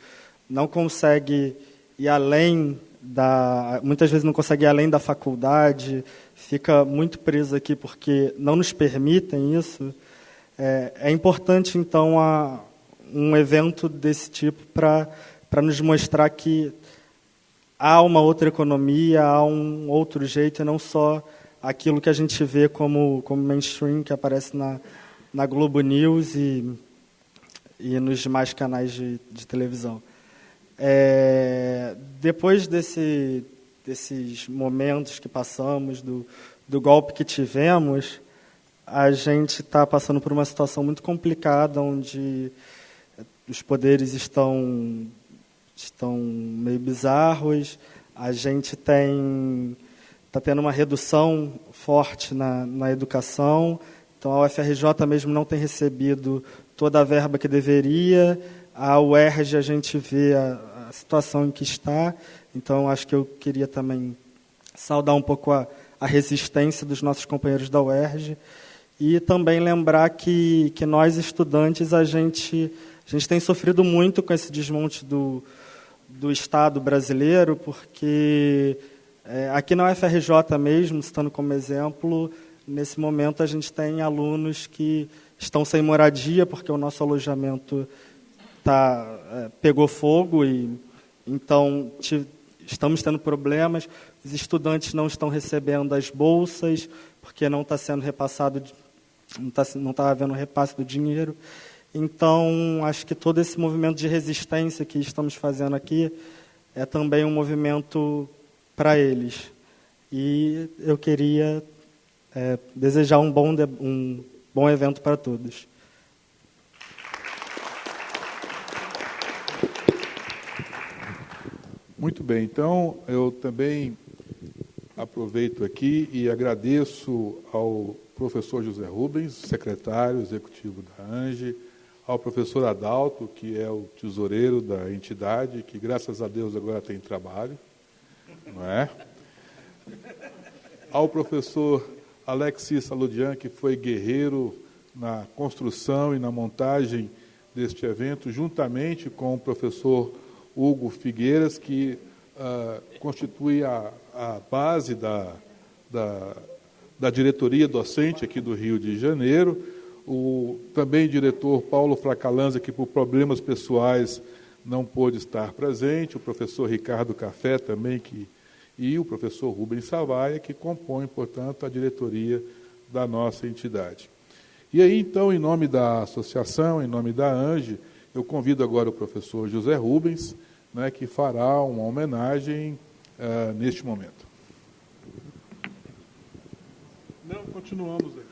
Speaker 12: não consegue ir além muitas vezes não consegue ir além da faculdade, fica muito preso aqui porque não nos permitem isso. É importante, então, um evento desse tipo para nos mostrar que há uma outra economia, há um outro jeito, e não só aquilo que a gente vê como mainstream, que aparece na Globo News e nos demais canais de televisão. Depois desses momentos que passamos, do golpe que tivemos, a gente está passando por uma situação muito complicada, onde os poderes estão meio bizarros, a gente está tendo uma redução forte na educação, então a UFRJ mesmo não tem recebido toda a verba que deveria, a UERJ a gente vê a situação em que está, então acho que eu queria também saudar um pouco a resistência dos nossos companheiros da UERJ e também lembrar que nós, estudantes, a gente tem sofrido muito com esse desmonte do Estado brasileiro, porque aqui na UFRJ mesmo, citando como exemplo, nesse momento a gente tem alunos que estão sem moradia, porque o nosso alojamento pegou fogo, e então estamos tendo problemas. Os estudantes não estão recebendo as bolsas, porque não está sendo repassado, não está havendo repasse do dinheiro. Então, acho que todo esse movimento de resistência que estamos fazendo aqui é também um movimento para eles. E eu queria desejar um bom evento para todos.
Speaker 3: Muito bem, então eu também aproveito aqui e agradeço ao professor José Rubens, secretário executivo da ANGE, ao professor Adalto, que é o tesoureiro da entidade, que graças a Deus agora tem trabalho, não é? Ao professor Alexis Saludian, que foi guerreiro na construção e na montagem deste evento, juntamente com o professor Hugo Figueiras, que constitui a base da diretoria docente aqui do Rio de Janeiro, o também diretor Paulo Fracalanza, que por problemas pessoais não pôde estar presente, o professor Ricardo Café também, e o professor Rubens Savaia, que compõem, portanto, a diretoria da nossa entidade. E aí, então, em nome da associação, em nome da ANGE, eu convido agora o professor José Rubens, né, que fará uma homenagem neste momento. Não, continuamos aqui.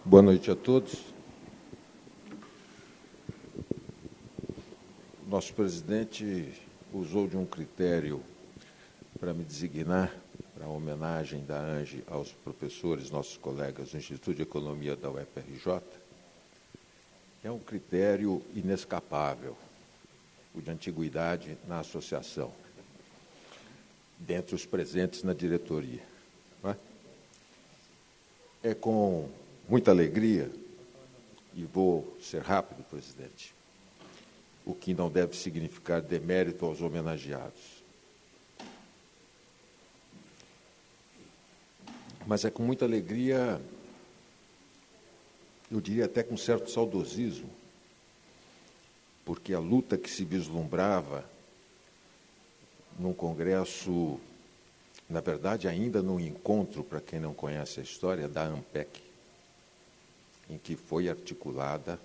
Speaker 13: Boa noite a todos. Nosso presidente usou de um critério para me designar para a homenagem da ANGE aos professores, nossos colegas do Instituto de Economia da UFRJ. É um critério inescapável, o de antiguidade na associação, dentre os presentes na diretoria. Não é? É com muita alegria, e vou ser rápido, presidente, o que não deve significar demérito aos homenageados. Mas é com muita alegria, eu diria até com certo saudosismo, porque a luta que se vislumbrava num congresso, na verdade ainda num encontro, para quem não conhece a história, da ANPEC, em que foi articulada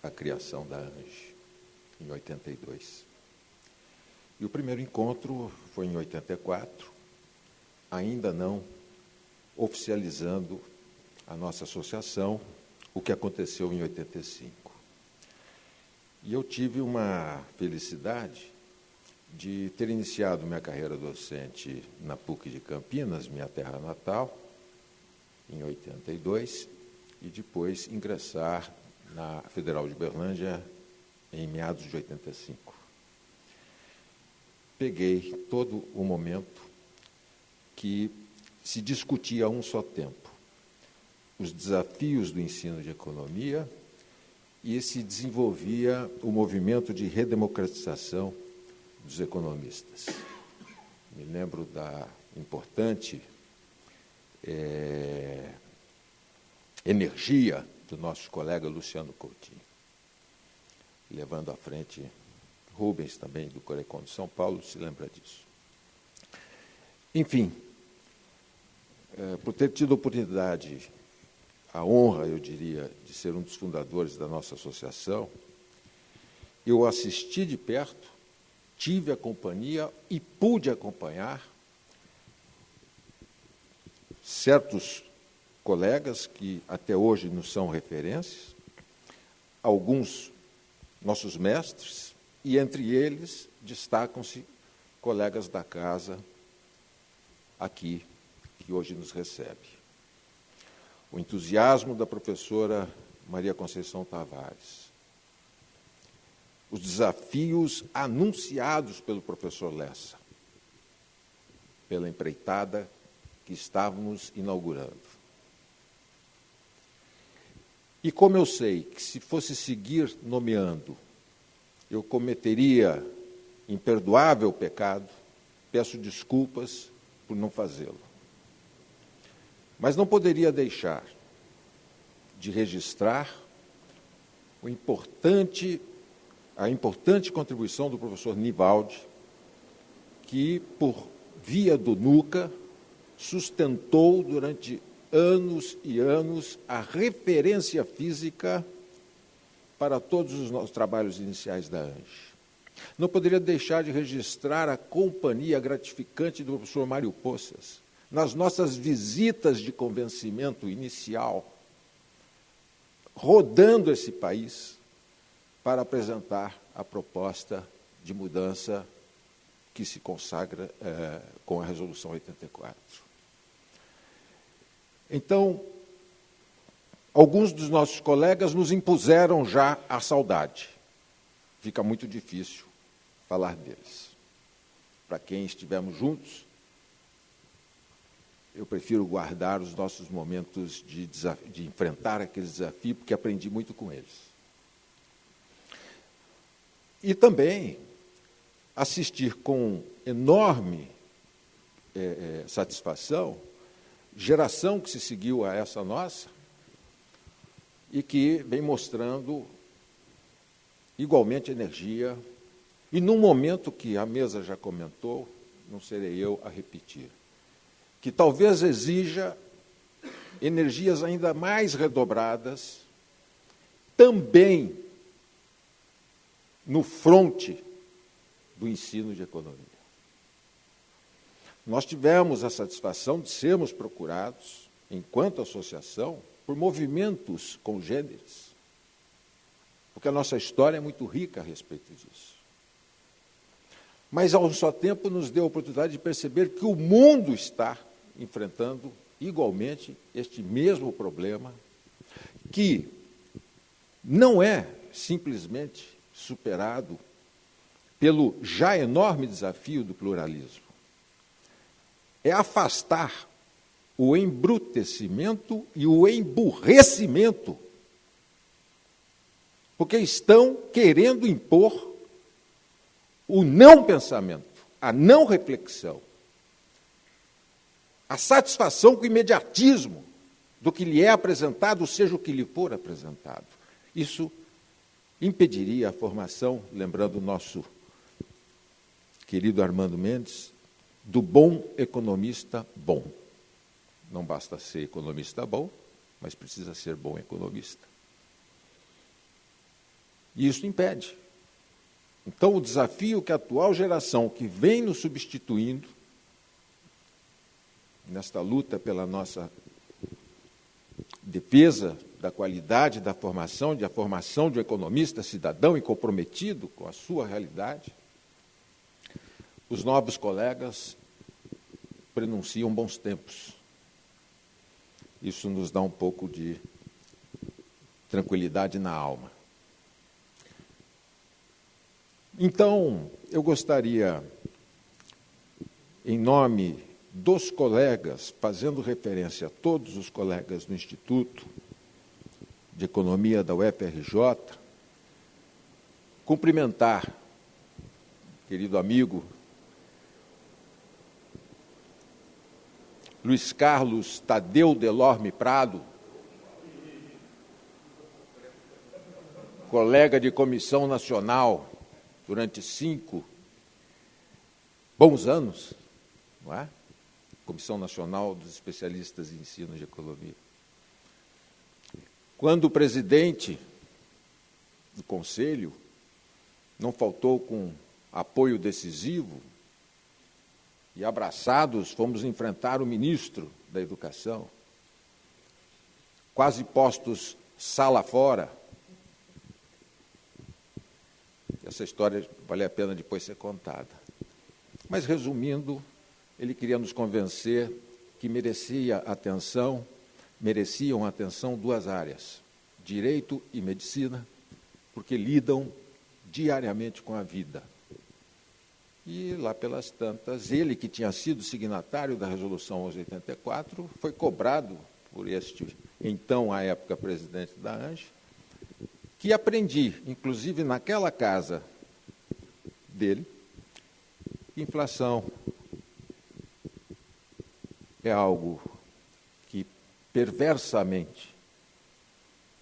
Speaker 13: a criação da ANGE, em 82. E o primeiro encontro foi em 84, ainda não oficializando a nossa associação, o que aconteceu em 85. E eu tive uma felicidade de ter iniciado minha carreira docente na PUC de Campinas, minha terra natal, em 82, e depois ingressar na Federal de Uberlândia em meados de 85. Peguei todo o momento que se discutia a um só tempo os desafios do ensino de economia e se desenvolvia o movimento de redemocratização dos economistas. Me lembro da importante energia do nosso colega Luciano Coutinho, levando à frente Rubens também, do Corecon de São Paulo, se lembra disso. Enfim, por ter tido a oportunidade, a honra, eu diria, de ser um dos fundadores da nossa associação, eu assisti de perto, tive a companhia e pude acompanhar certos colegas que até hoje nos são referências, alguns nossos mestres, e entre eles destacam-se colegas da casa aqui, que hoje nos recebe. O entusiasmo da professora Maria Conceição Tavares, os desafios anunciados pelo professor Lessa, pela empreitada que estávamos inaugurando. E como eu sei que, se fosse seguir nomeando, eu cometeria imperdoável pecado, peço desculpas por não fazê-lo. Mas não poderia deixar de registrar a importante contribuição do professor Nivaldi, que, por via do NUCA, sustentou durante anos e anos a referência física para todos os nossos trabalhos iniciais da ANGE. Não poderia deixar de registrar a companhia gratificante do professor Mário Poças nas nossas visitas de convencimento inicial, rodando esse país para apresentar a proposta de mudança que se consagra com a Resolução 84. Então, alguns dos nossos colegas nos impuseram já a saudade. Fica muito difícil falar deles. Para quem estivemos juntos, eu prefiro guardar os nossos momentos de enfrentar aquele desafio, porque aprendi muito com eles. E também assistir com enorme satisfação geração que se seguiu a essa nossa e que vem mostrando igualmente energia, e num momento que a mesa já comentou, não serei eu a repetir, que talvez exija energias ainda mais redobradas, também no fronte do ensino de economia. Nós tivemos a satisfação de sermos procurados, enquanto associação, por movimentos congêneres, porque a nossa história é muito rica a respeito disso. Mas, ao só tempo, nos deu a oportunidade de perceber que o mundo está enfrentando igualmente este mesmo problema, que não é simplesmente superado pelo já enorme desafio do pluralismo. É afastar o embrutecimento e o emburrecimento, porque estão querendo impor o não pensamento, a não reflexão, a satisfação com o imediatismo do que lhe é apresentado, seja o que lhe for apresentado. Isso impediria a formação, lembrando o nosso querido Armando Mendes, do bom economista bom. Não basta ser economista bom, mas precisa ser bom economista. E isso impede. Então, o desafio que a atual geração, que vem nos substituindo, nesta luta pela nossa defesa da qualidade da formação de um economista cidadão e comprometido com a sua realidade, os nobres colegas prenunciam bons tempos. Isso nos dá um pouco de tranquilidade na alma. Então, eu gostaria, em nome dos colegas, fazendo referência a todos os colegas do Instituto de Economia da UFRJ, cumprimentar, querido amigo, Luiz Carlos Tadeu Delorme Prado, colega de comissão nacional durante 5 bons anos, não é? Comissão Nacional dos Especialistas em Ensino de Economia. Quando o presidente do Conselho não faltou com apoio decisivo, e abraçados fomos enfrentar o ministro da Educação, quase postos sala fora. Essa história vale a pena depois ser contada. Mas, resumindo, ele queria nos convencer que mereciam atenção duas áreas, direito e medicina, porque lidam diariamente com a vida. E, lá pelas tantas, ele, que tinha sido signatário da Resolução 1184, foi cobrado por este, então, à época, presidente da ANGE, que aprendi, inclusive naquela casa dele, que inflação é algo que perversamente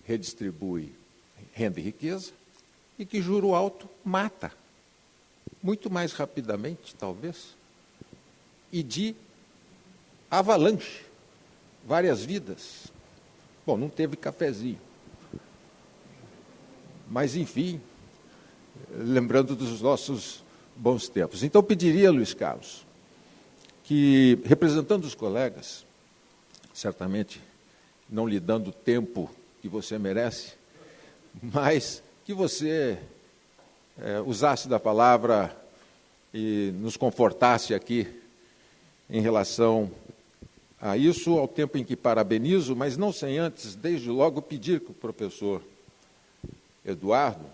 Speaker 13: redistribui renda e riqueza e que juro alto mata, muito mais rapidamente, talvez, e de avalanche, várias vidas. Bom, não teve cafezinho. Mas, enfim, lembrando dos nossos bons tempos. Então, pediria, Luiz Carlos, que, representando os colegas, certamente não lhe dando o tempo que você merece, mas que você usasse da palavra e nos confortasse aqui em relação a isso, ao tempo em que parabenizo, mas não sem antes, desde logo, pedir que o professor Eduardo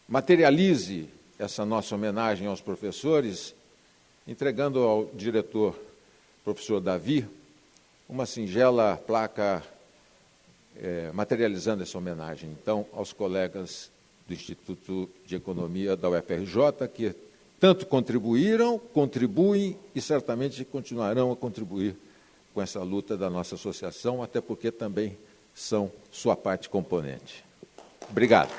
Speaker 13: materialize essa nossa homenagem aos professores, entregando ao diretor, professor Davi, uma singela placa materializando essa homenagem. Então, aos colegas do Instituto de Economia da UFRJ, que tanto contribuíram, contribuem e certamente continuarão a contribuir com essa luta da nossa associação, até porque também são sua parte componente. Obrigado.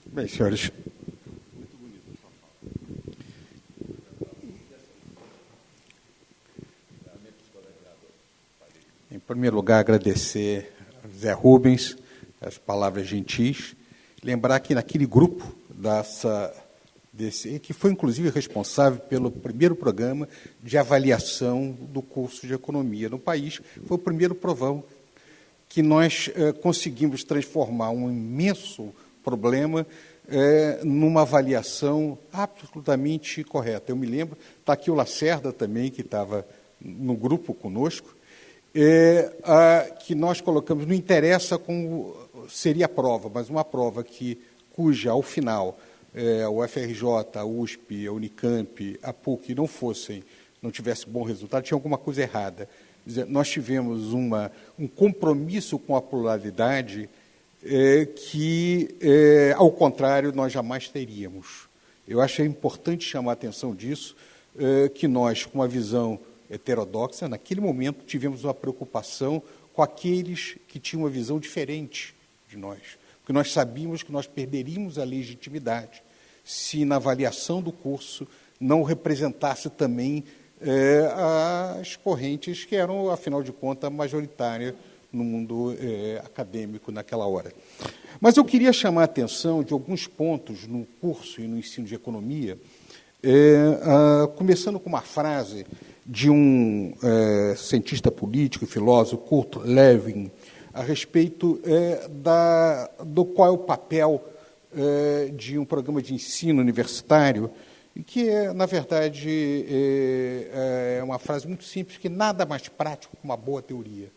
Speaker 14: Bem, senhores, em primeiro lugar, agradecer a Zé Rubens as palavras gentis, lembrar que naquele grupo que foi inclusive responsável pelo primeiro programa de avaliação do curso de economia no país, foi o primeiro provão que nós conseguimos transformar um imenso problema numa avaliação absolutamente correta. Eu me lembro, está aqui o Lacerda também, que estava no grupo conosco, que nós colocamos, não interessa como seria a prova, mas uma prova cuja, ao final, a UFRJ, a USP, a Unicamp, a PUC não tivesse bom resultado, tinha alguma coisa errada. Nós tivemos um compromisso com a pluralidade que, ao contrário, nós jamais teríamos. Eu acho importante chamar a atenção disso, que nós, com uma visão heterodoxa, naquele momento tivemos uma preocupação com aqueles que tinham uma visão diferente de nós, porque nós sabíamos que nós perderíamos a legitimidade se, na avaliação do curso, não representasse também as correntes que eram, afinal de contas, majoritárias no mundo acadêmico naquela hora. Mas eu queria chamar a atenção de alguns pontos no curso e no ensino de economia, começando com uma frase de um cientista político e filósofo, Kurt Lewin, a respeito do qual é o papel de um programa de ensino universitário, que na verdade, é uma frase muito simples, que nada mais prático que uma boa teoria.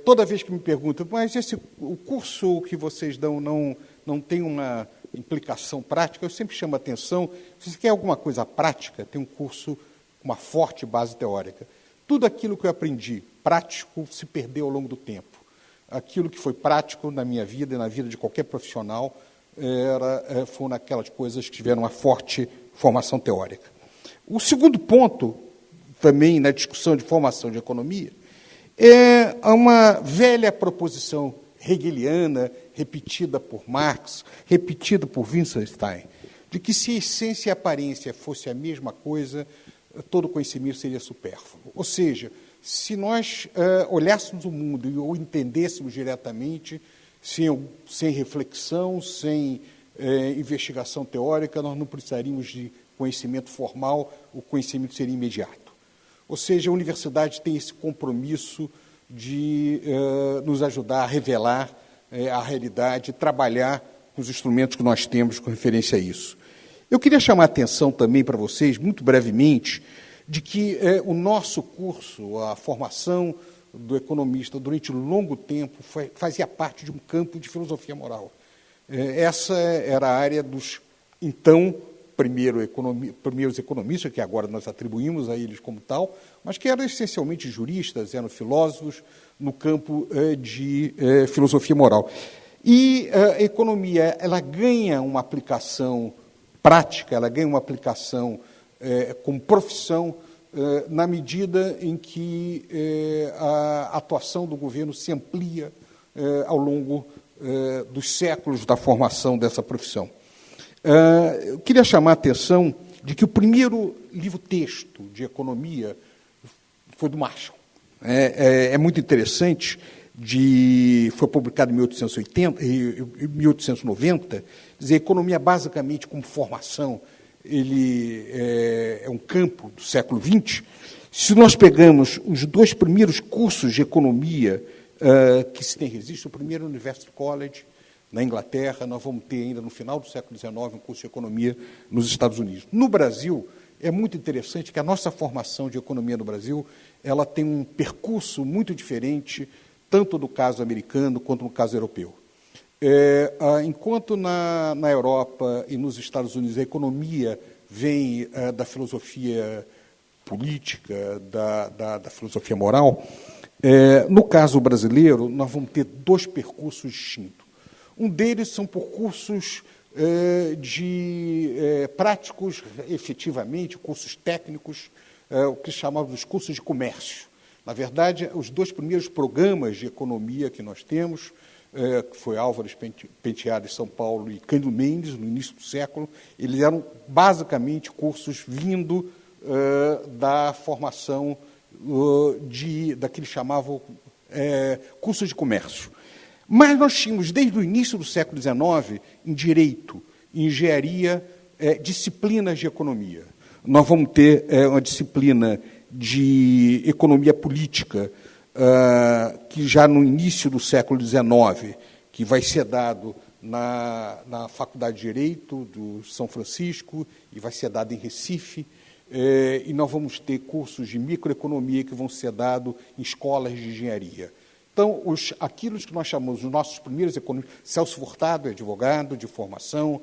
Speaker 14: Toda vez que me perguntam, mas o curso que vocês dão não tem uma implicação prática, eu sempre chamo a atenção, se você quer alguma coisa prática, tem um curso com uma forte base teórica. Tudo aquilo que eu aprendi prático se perdeu ao longo do tempo. Aquilo que foi prático na minha vida e na vida de qualquer profissional foram aquelas coisas que tiveram uma forte formação teórica. O segundo ponto, também na discussão de formação de economia, é uma velha proposição hegeliana, repetida por Marx, repetida por Wittgenstein, de que se a essência e a aparência fosse a mesma coisa, todo conhecimento seria supérfluo. Ou seja, se nós olhássemos o mundo e o entendêssemos diretamente, sem reflexão, sem investigação teórica, nós não precisaríamos de conhecimento formal, o conhecimento seria imediato. Ou seja, a universidade tem esse compromisso de nos ajudar a revelar a realidade, trabalhar com os instrumentos que nós temos com referência a isso. Eu queria chamar a atenção também para vocês, muito brevemente, de que o nosso curso, a formação do economista durante um longo tempo, fazia parte de um campo de filosofia moral. Essa era a área dos, então, primeiros economistas, que agora nós atribuímos a eles como tal, mas que eram essencialmente juristas, eram filósofos no campo de filosofia moral. E a economia, ela ganha uma aplicação prática, ela ganha uma aplicação como profissão na medida em que a atuação do governo se amplia ao longo dos séculos da formação dessa profissão. Eu queria chamar a atenção de que o primeiro livro-texto de economia foi do Marshall. É muito interessante, foi publicado em 1890, dizer, economia basicamente como formação, ele é um campo do século XX. Se nós pegamos os 2 primeiros cursos de economia que se tem registro, o primeiro é o University College, na Inglaterra, nós vamos ter ainda no final do século XIX um curso de economia nos Estados Unidos. No Brasil, é muito interessante que a nossa formação de economia no Brasil ela tem um percurso muito diferente, tanto do caso americano quanto no caso europeu. Enquanto na Europa e nos Estados Unidos a economia vem da filosofia política, da filosofia moral, no caso brasileiro, nós vamos ter 2 percursos distintos. Um deles são por cursos práticos, efetivamente, cursos técnicos, o que chamamos dos cursos de comércio. Na verdade, os 2 primeiros programas de economia que nós temos, que foi Álvares Penteado em São Paulo e Cândido Mendes, no início do século, eles eram basicamente cursos vindo da formação daqueles chamavam cursos de comércio. Mas nós tínhamos, desde o início do século XIX, em direito, em engenharia, disciplinas de economia. Nós vamos ter uma disciplina de economia política, que já no início do século XIX, que vai ser dado na Faculdade de Direito do São Francisco, e vai ser dado em Recife, e nós vamos ter cursos de microeconomia que vão ser dados em escolas de engenharia. Então, aquilo que nós chamamos os nossos primeiros economistas, Celso Furtado, advogado de formação,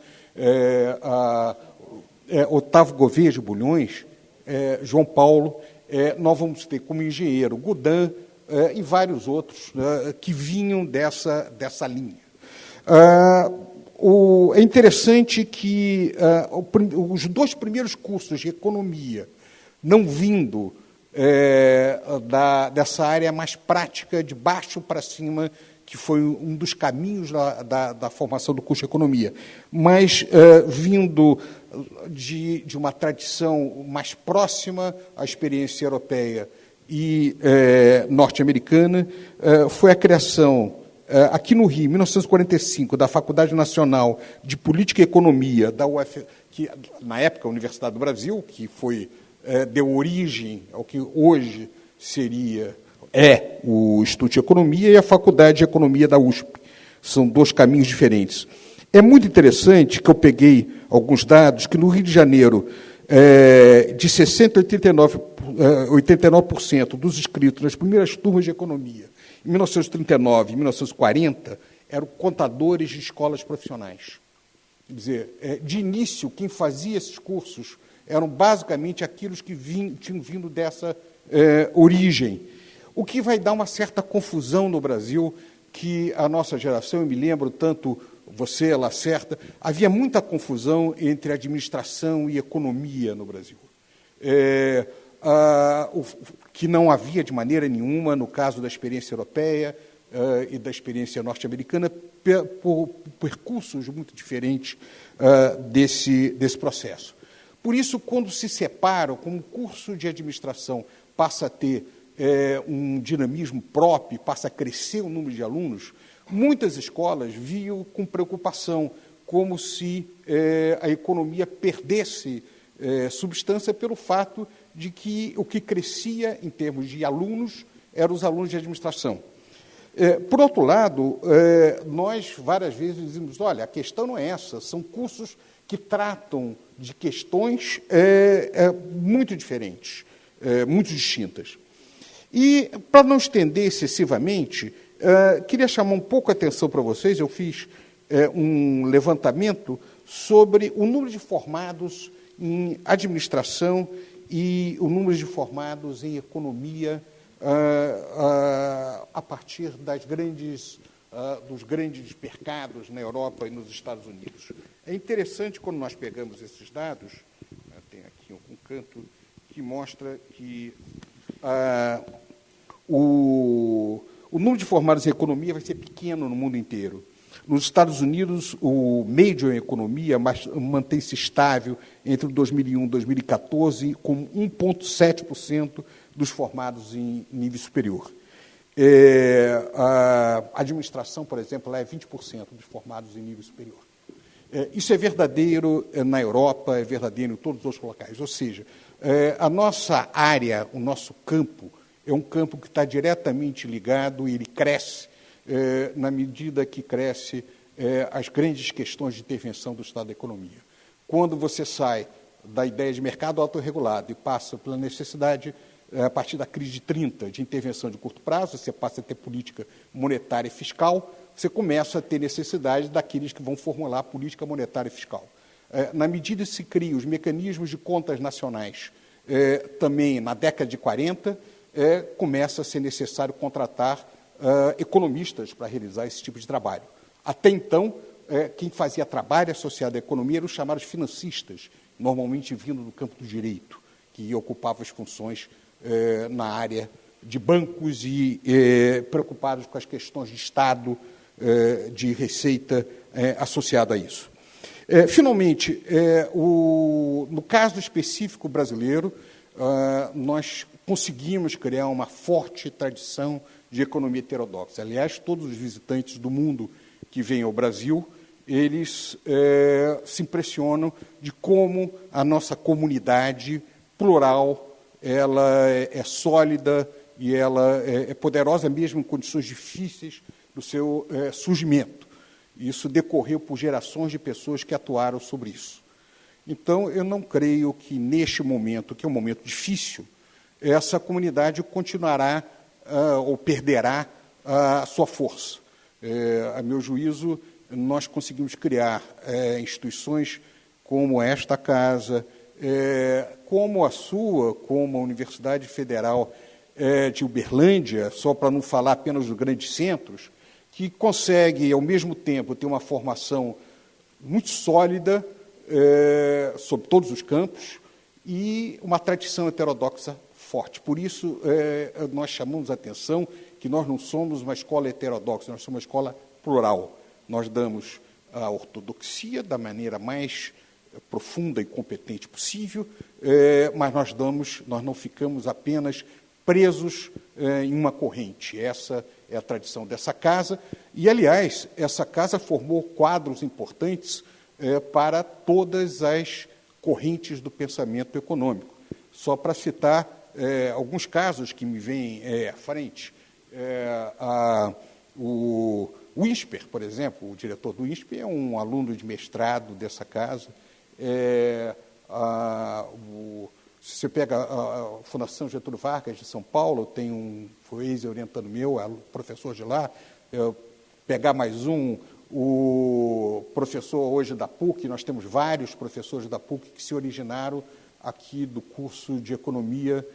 Speaker 14: Otávio Gouveia de Bulhões, João Paulo, nós vamos ter como engenheiro Goudin e vários outros que vinham dessa linha. É interessante que os 2 primeiros cursos de economia não vindo dessa área mais prática, de baixo para cima, que foi um dos caminhos da formação do curso de economia, mas vindo de uma tradição mais próxima à experiência europeia e norte-americana, foi a criação, aqui no Rio, em 1945, da Faculdade Nacional de Política e Economia, da UF, que na época a Universidade do Brasil, que deu origem ao que hoje o Instituto de Economia, e a Faculdade de Economia da USP. São 2 caminhos diferentes. É muito interessante que eu peguei alguns dados que no Rio de Janeiro, de 60% a 89% dos inscritos nas primeiras turmas de economia, em 1939 e 1940, eram contadores de escolas profissionais. Quer dizer, de início, quem fazia esses cursos eram basicamente aqueles que tinham vindo dessa origem. O que vai dar uma certa confusão no Brasil, que a nossa geração, eu me lembro, tanto você, Lacerda, havia muita confusão entre administração e economia no Brasil. Que não havia de maneira nenhuma no caso da experiência europeia e da experiência norte-americana, por percursos muito diferentes desse processo. Por isso, quando se separam, como o curso de administração passa a ter um dinamismo próprio, passa a crescer o número de alunos, muitas escolas viam com preocupação como se a economia perdesse substância pelo fato de que o que crescia em termos de alunos eram os alunos de administração. Por outro lado, nós várias vezes dizemos, olha, a questão não é essa, são cursos que tratam de questões muito diferentes, muito distintas. E, para não estender excessivamente, queria chamar um pouco a atenção para vocês, eu fiz um levantamento sobre o número de formados em administração e o número de formados em economia a partir dos grandes mercados na Europa e nos Estados Unidos. É interessante quando nós pegamos esses dados, tem aqui um canto que mostra que o o número de formados em economia vai ser pequeno no mundo inteiro. Nos Estados Unidos, o major em economia mantém-se estável entre 2001 e 2014, com 1,7% dos formados em nível superior. A administração, por exemplo, lá é 20% dos formados em nível superior. Isso é verdadeiro na Europa, é verdadeiro em todos os outros locais. Ou seja, a nossa área, o nosso campo, é um campo que está diretamente ligado e ele cresce na medida que cresce as grandes questões de intervenção do Estado da economia. Quando você sai da ideia de mercado autorregulado e passa pela necessidade, a partir da crise de 30, de intervenção de curto prazo, você passa a ter política monetária e fiscal, você começa a ter necessidade daqueles que vão formular a política monetária e fiscal. Na medida que se criam os mecanismos de contas nacionais, também na década de 40, começa a ser necessário contratar economistas para realizar esse tipo de trabalho. Até então, quem fazia trabalho associado à economia eram os chamados financistas, normalmente vindo do campo do direito, que ocupavam as funções na área de bancos e preocupados com as questões de Estado, de receita associada a isso. Finalmente, no caso específico brasileiro, nós conseguimos criar uma forte tradição de economia heterodoxa. Aliás, todos os visitantes do mundo que vêm ao Brasil, eles se impressionam de como a nossa comunidade plural ela é sólida e ela é poderosa mesmo em condições difíceis do seu surgimento. Isso decorreu por gerações de pessoas que atuaram sobre isso. Então, eu não creio que, neste momento, que é um momento difícil, essa comunidade continuará ou perderá a sua força. A meu juízo, nós conseguimos criar instituições como esta casa, como a sua, como a Universidade Federal de Uberlândia, só para não falar apenas dos grandes centros, que consegue, ao mesmo tempo, ter uma formação muito sólida sobre todos os campos e uma tradição heterodoxa forte. Por isso, nós chamamos a atenção que nós não somos uma escola heterodoxa, nós somos uma escola plural. Nós damos a ortodoxia da maneira mais profunda e competente possível, mas nós não ficamos apenas presos em uma corrente. Essa é a tradição dessa casa. E, aliás, essa casa formou quadros importantes para todas as correntes do pensamento econômico. Só para citar alguns casos que me vêm à frente, o INSPER, por exemplo, o diretor do INSPER é um aluno de mestrado dessa casa. Se você pega a Fundação Getúlio Vargas de São Paulo, foi ex-orientando meu, é professor de lá. Pegar mais o professor hoje da PUC, nós temos vários professores da PUC que se originaram aqui do curso de Economia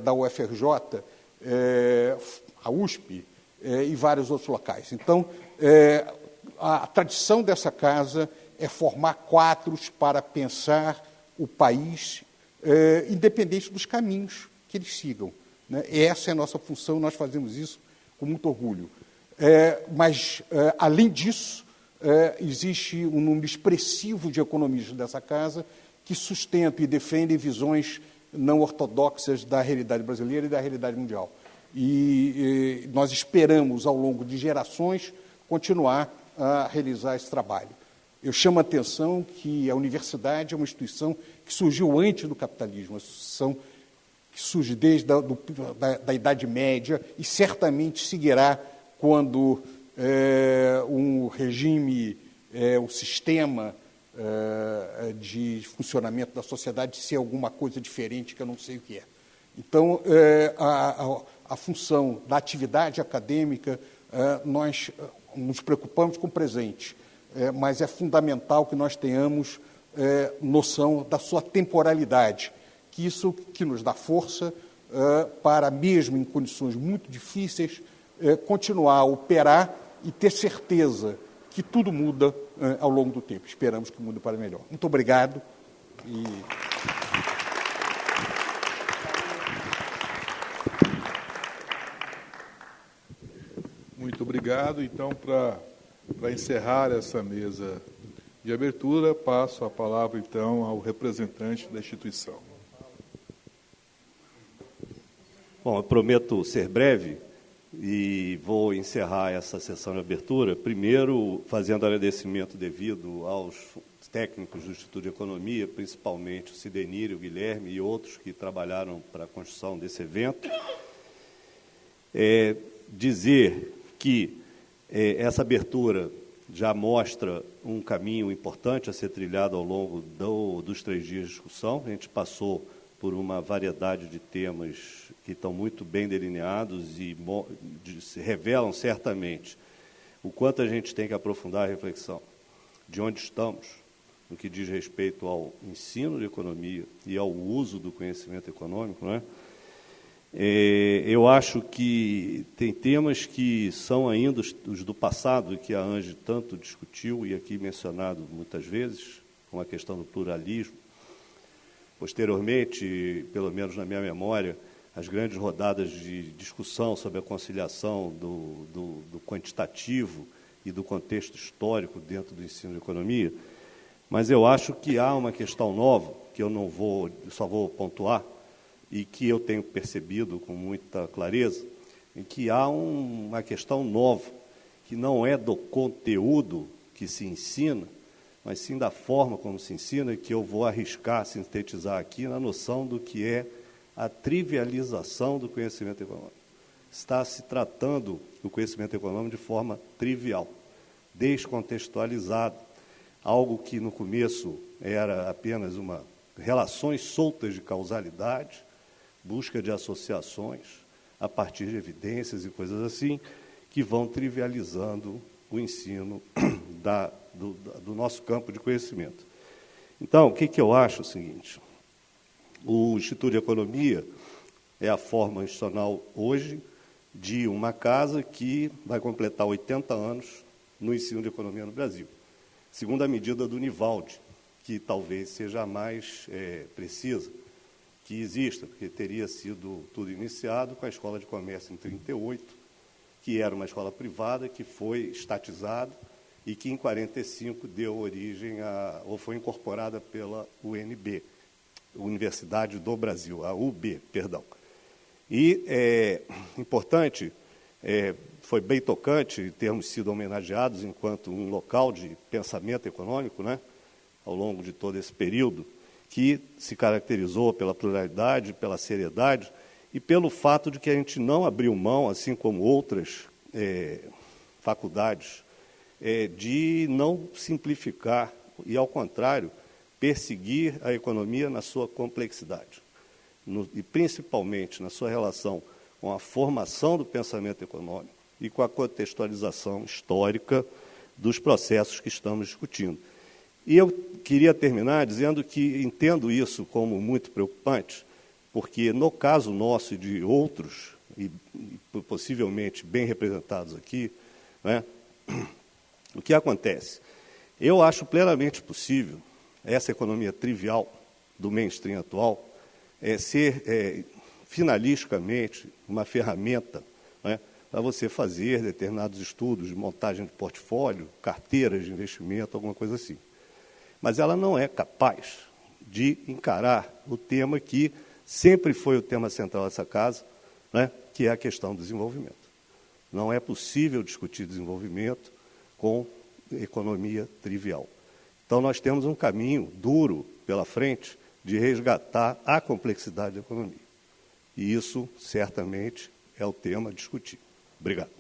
Speaker 14: da UFRJ, a USP e vários outros locais. Então, a tradição dessa casa é formar quadros para pensar o país independente dos caminhos que eles sigam. Né? Essa é a nossa função, nós fazemos isso com muito orgulho. Mas, além disso, existe um número expressivo de economistas dessa casa que sustentam e defendem visões não ortodoxas da realidade brasileira e da realidade mundial. E nós esperamos, ao longo de gerações, continuar a realizar esse trabalho. Eu chamo a atenção que a universidade é uma instituição que surgiu antes do capitalismo, uma instituição que surge desde da Idade Média e certamente seguirá quando um regime, um sistema de funcionamento da sociedade ser alguma coisa diferente que eu não sei o que é. Então, a função da atividade acadêmica, nós nos preocupamos com o presente, mas é fundamental que nós tenhamos noção da sua temporalidade, que isso que nos dá força para, mesmo em condições muito difíceis, continuar a operar e ter certeza que tudo muda ao longo do tempo. Esperamos que mude para melhor. Muito obrigado.
Speaker 3: Muito obrigado. Então, para encerrar essa mesa de abertura, passo a palavra, então, ao representante da instituição.
Speaker 2: Bom, eu prometo ser breve e vou encerrar essa sessão de abertura, primeiro fazendo agradecimento devido aos técnicos do Instituto de Economia, principalmente o Cidenir, o Guilherme e outros que trabalharam para a construção desse evento. Dizer que essa abertura já mostra um caminho importante a ser trilhado ao longo dos 3 dias de discussão. A gente passou por uma variedade de temas que estão muito bem delineados e revelam certamente o quanto a gente tem que aprofundar a reflexão de onde estamos, no que diz respeito ao ensino de economia e ao uso do conhecimento econômico, não é? Eu acho que tem temas que são ainda os do passado, que a ANGE tanto discutiu e aqui mencionado muitas vezes, como a questão do pluralismo. Posteriormente, pelo menos na minha memória, as grandes rodadas de discussão sobre a conciliação do quantitativo e do contexto histórico dentro do ensino de economia. Mas eu acho que há uma questão nova, que eu só vou pontuar, e que eu tenho percebido com muita clareza, em que há uma questão nova, que não é do conteúdo que se ensina, mas sim da forma como se ensina, que eu vou arriscar sintetizar aqui na noção do que é a trivialização do conhecimento econômico. Está se tratando do conhecimento econômico de forma trivial, descontextualizado, algo que no começo era apenas relações soltas de causalidade, busca de associações a partir de evidências e coisas assim, que vão trivializando o ensino do nosso campo de conhecimento. Então, o que eu acho é o seguinte: o Instituto de Economia é a forma institucional hoje de uma casa que vai completar 80 anos no ensino de economia no Brasil. Segundo a medida do Nivaldi, que talvez seja a mais precisa que exista, porque teria sido tudo iniciado com a Escola de Comércio em 1938, que era uma escola privada, que foi estatizada e que em 1945 deu origem ou foi incorporada pela UNB, Universidade do Brasil, a UB, perdão. E é importante, foi bem tocante termos sido homenageados enquanto um local de pensamento econômico, né, ao longo de todo esse período, que se caracterizou pela pluralidade, pela seriedade e pelo fato de que a gente não abriu mão, assim como outras faculdades, de não simplificar e, ao contrário, perseguir a economia na sua complexidade, e principalmente na sua relação com a formação do pensamento econômico e com a contextualização histórica dos processos que estamos discutindo. E eu queria terminar dizendo que entendo isso como muito preocupante, porque no caso nosso e de outros, e possivelmente bem representados aqui, né, o que acontece? Eu acho plenamente possível essa economia trivial do mainstream atual ser finalisticamente uma ferramenta, né, para você fazer determinados estudos de montagem de portfólio, carteiras de investimento, alguma coisa assim. Mas ela não é capaz de encarar o tema que sempre foi o tema central dessa casa, né, que é a questão do desenvolvimento. Não é possível discutir desenvolvimento com economia trivial. Então, nós temos um caminho duro pela frente de resgatar a complexidade da economia. E isso, certamente, é o tema a discutir. Obrigado.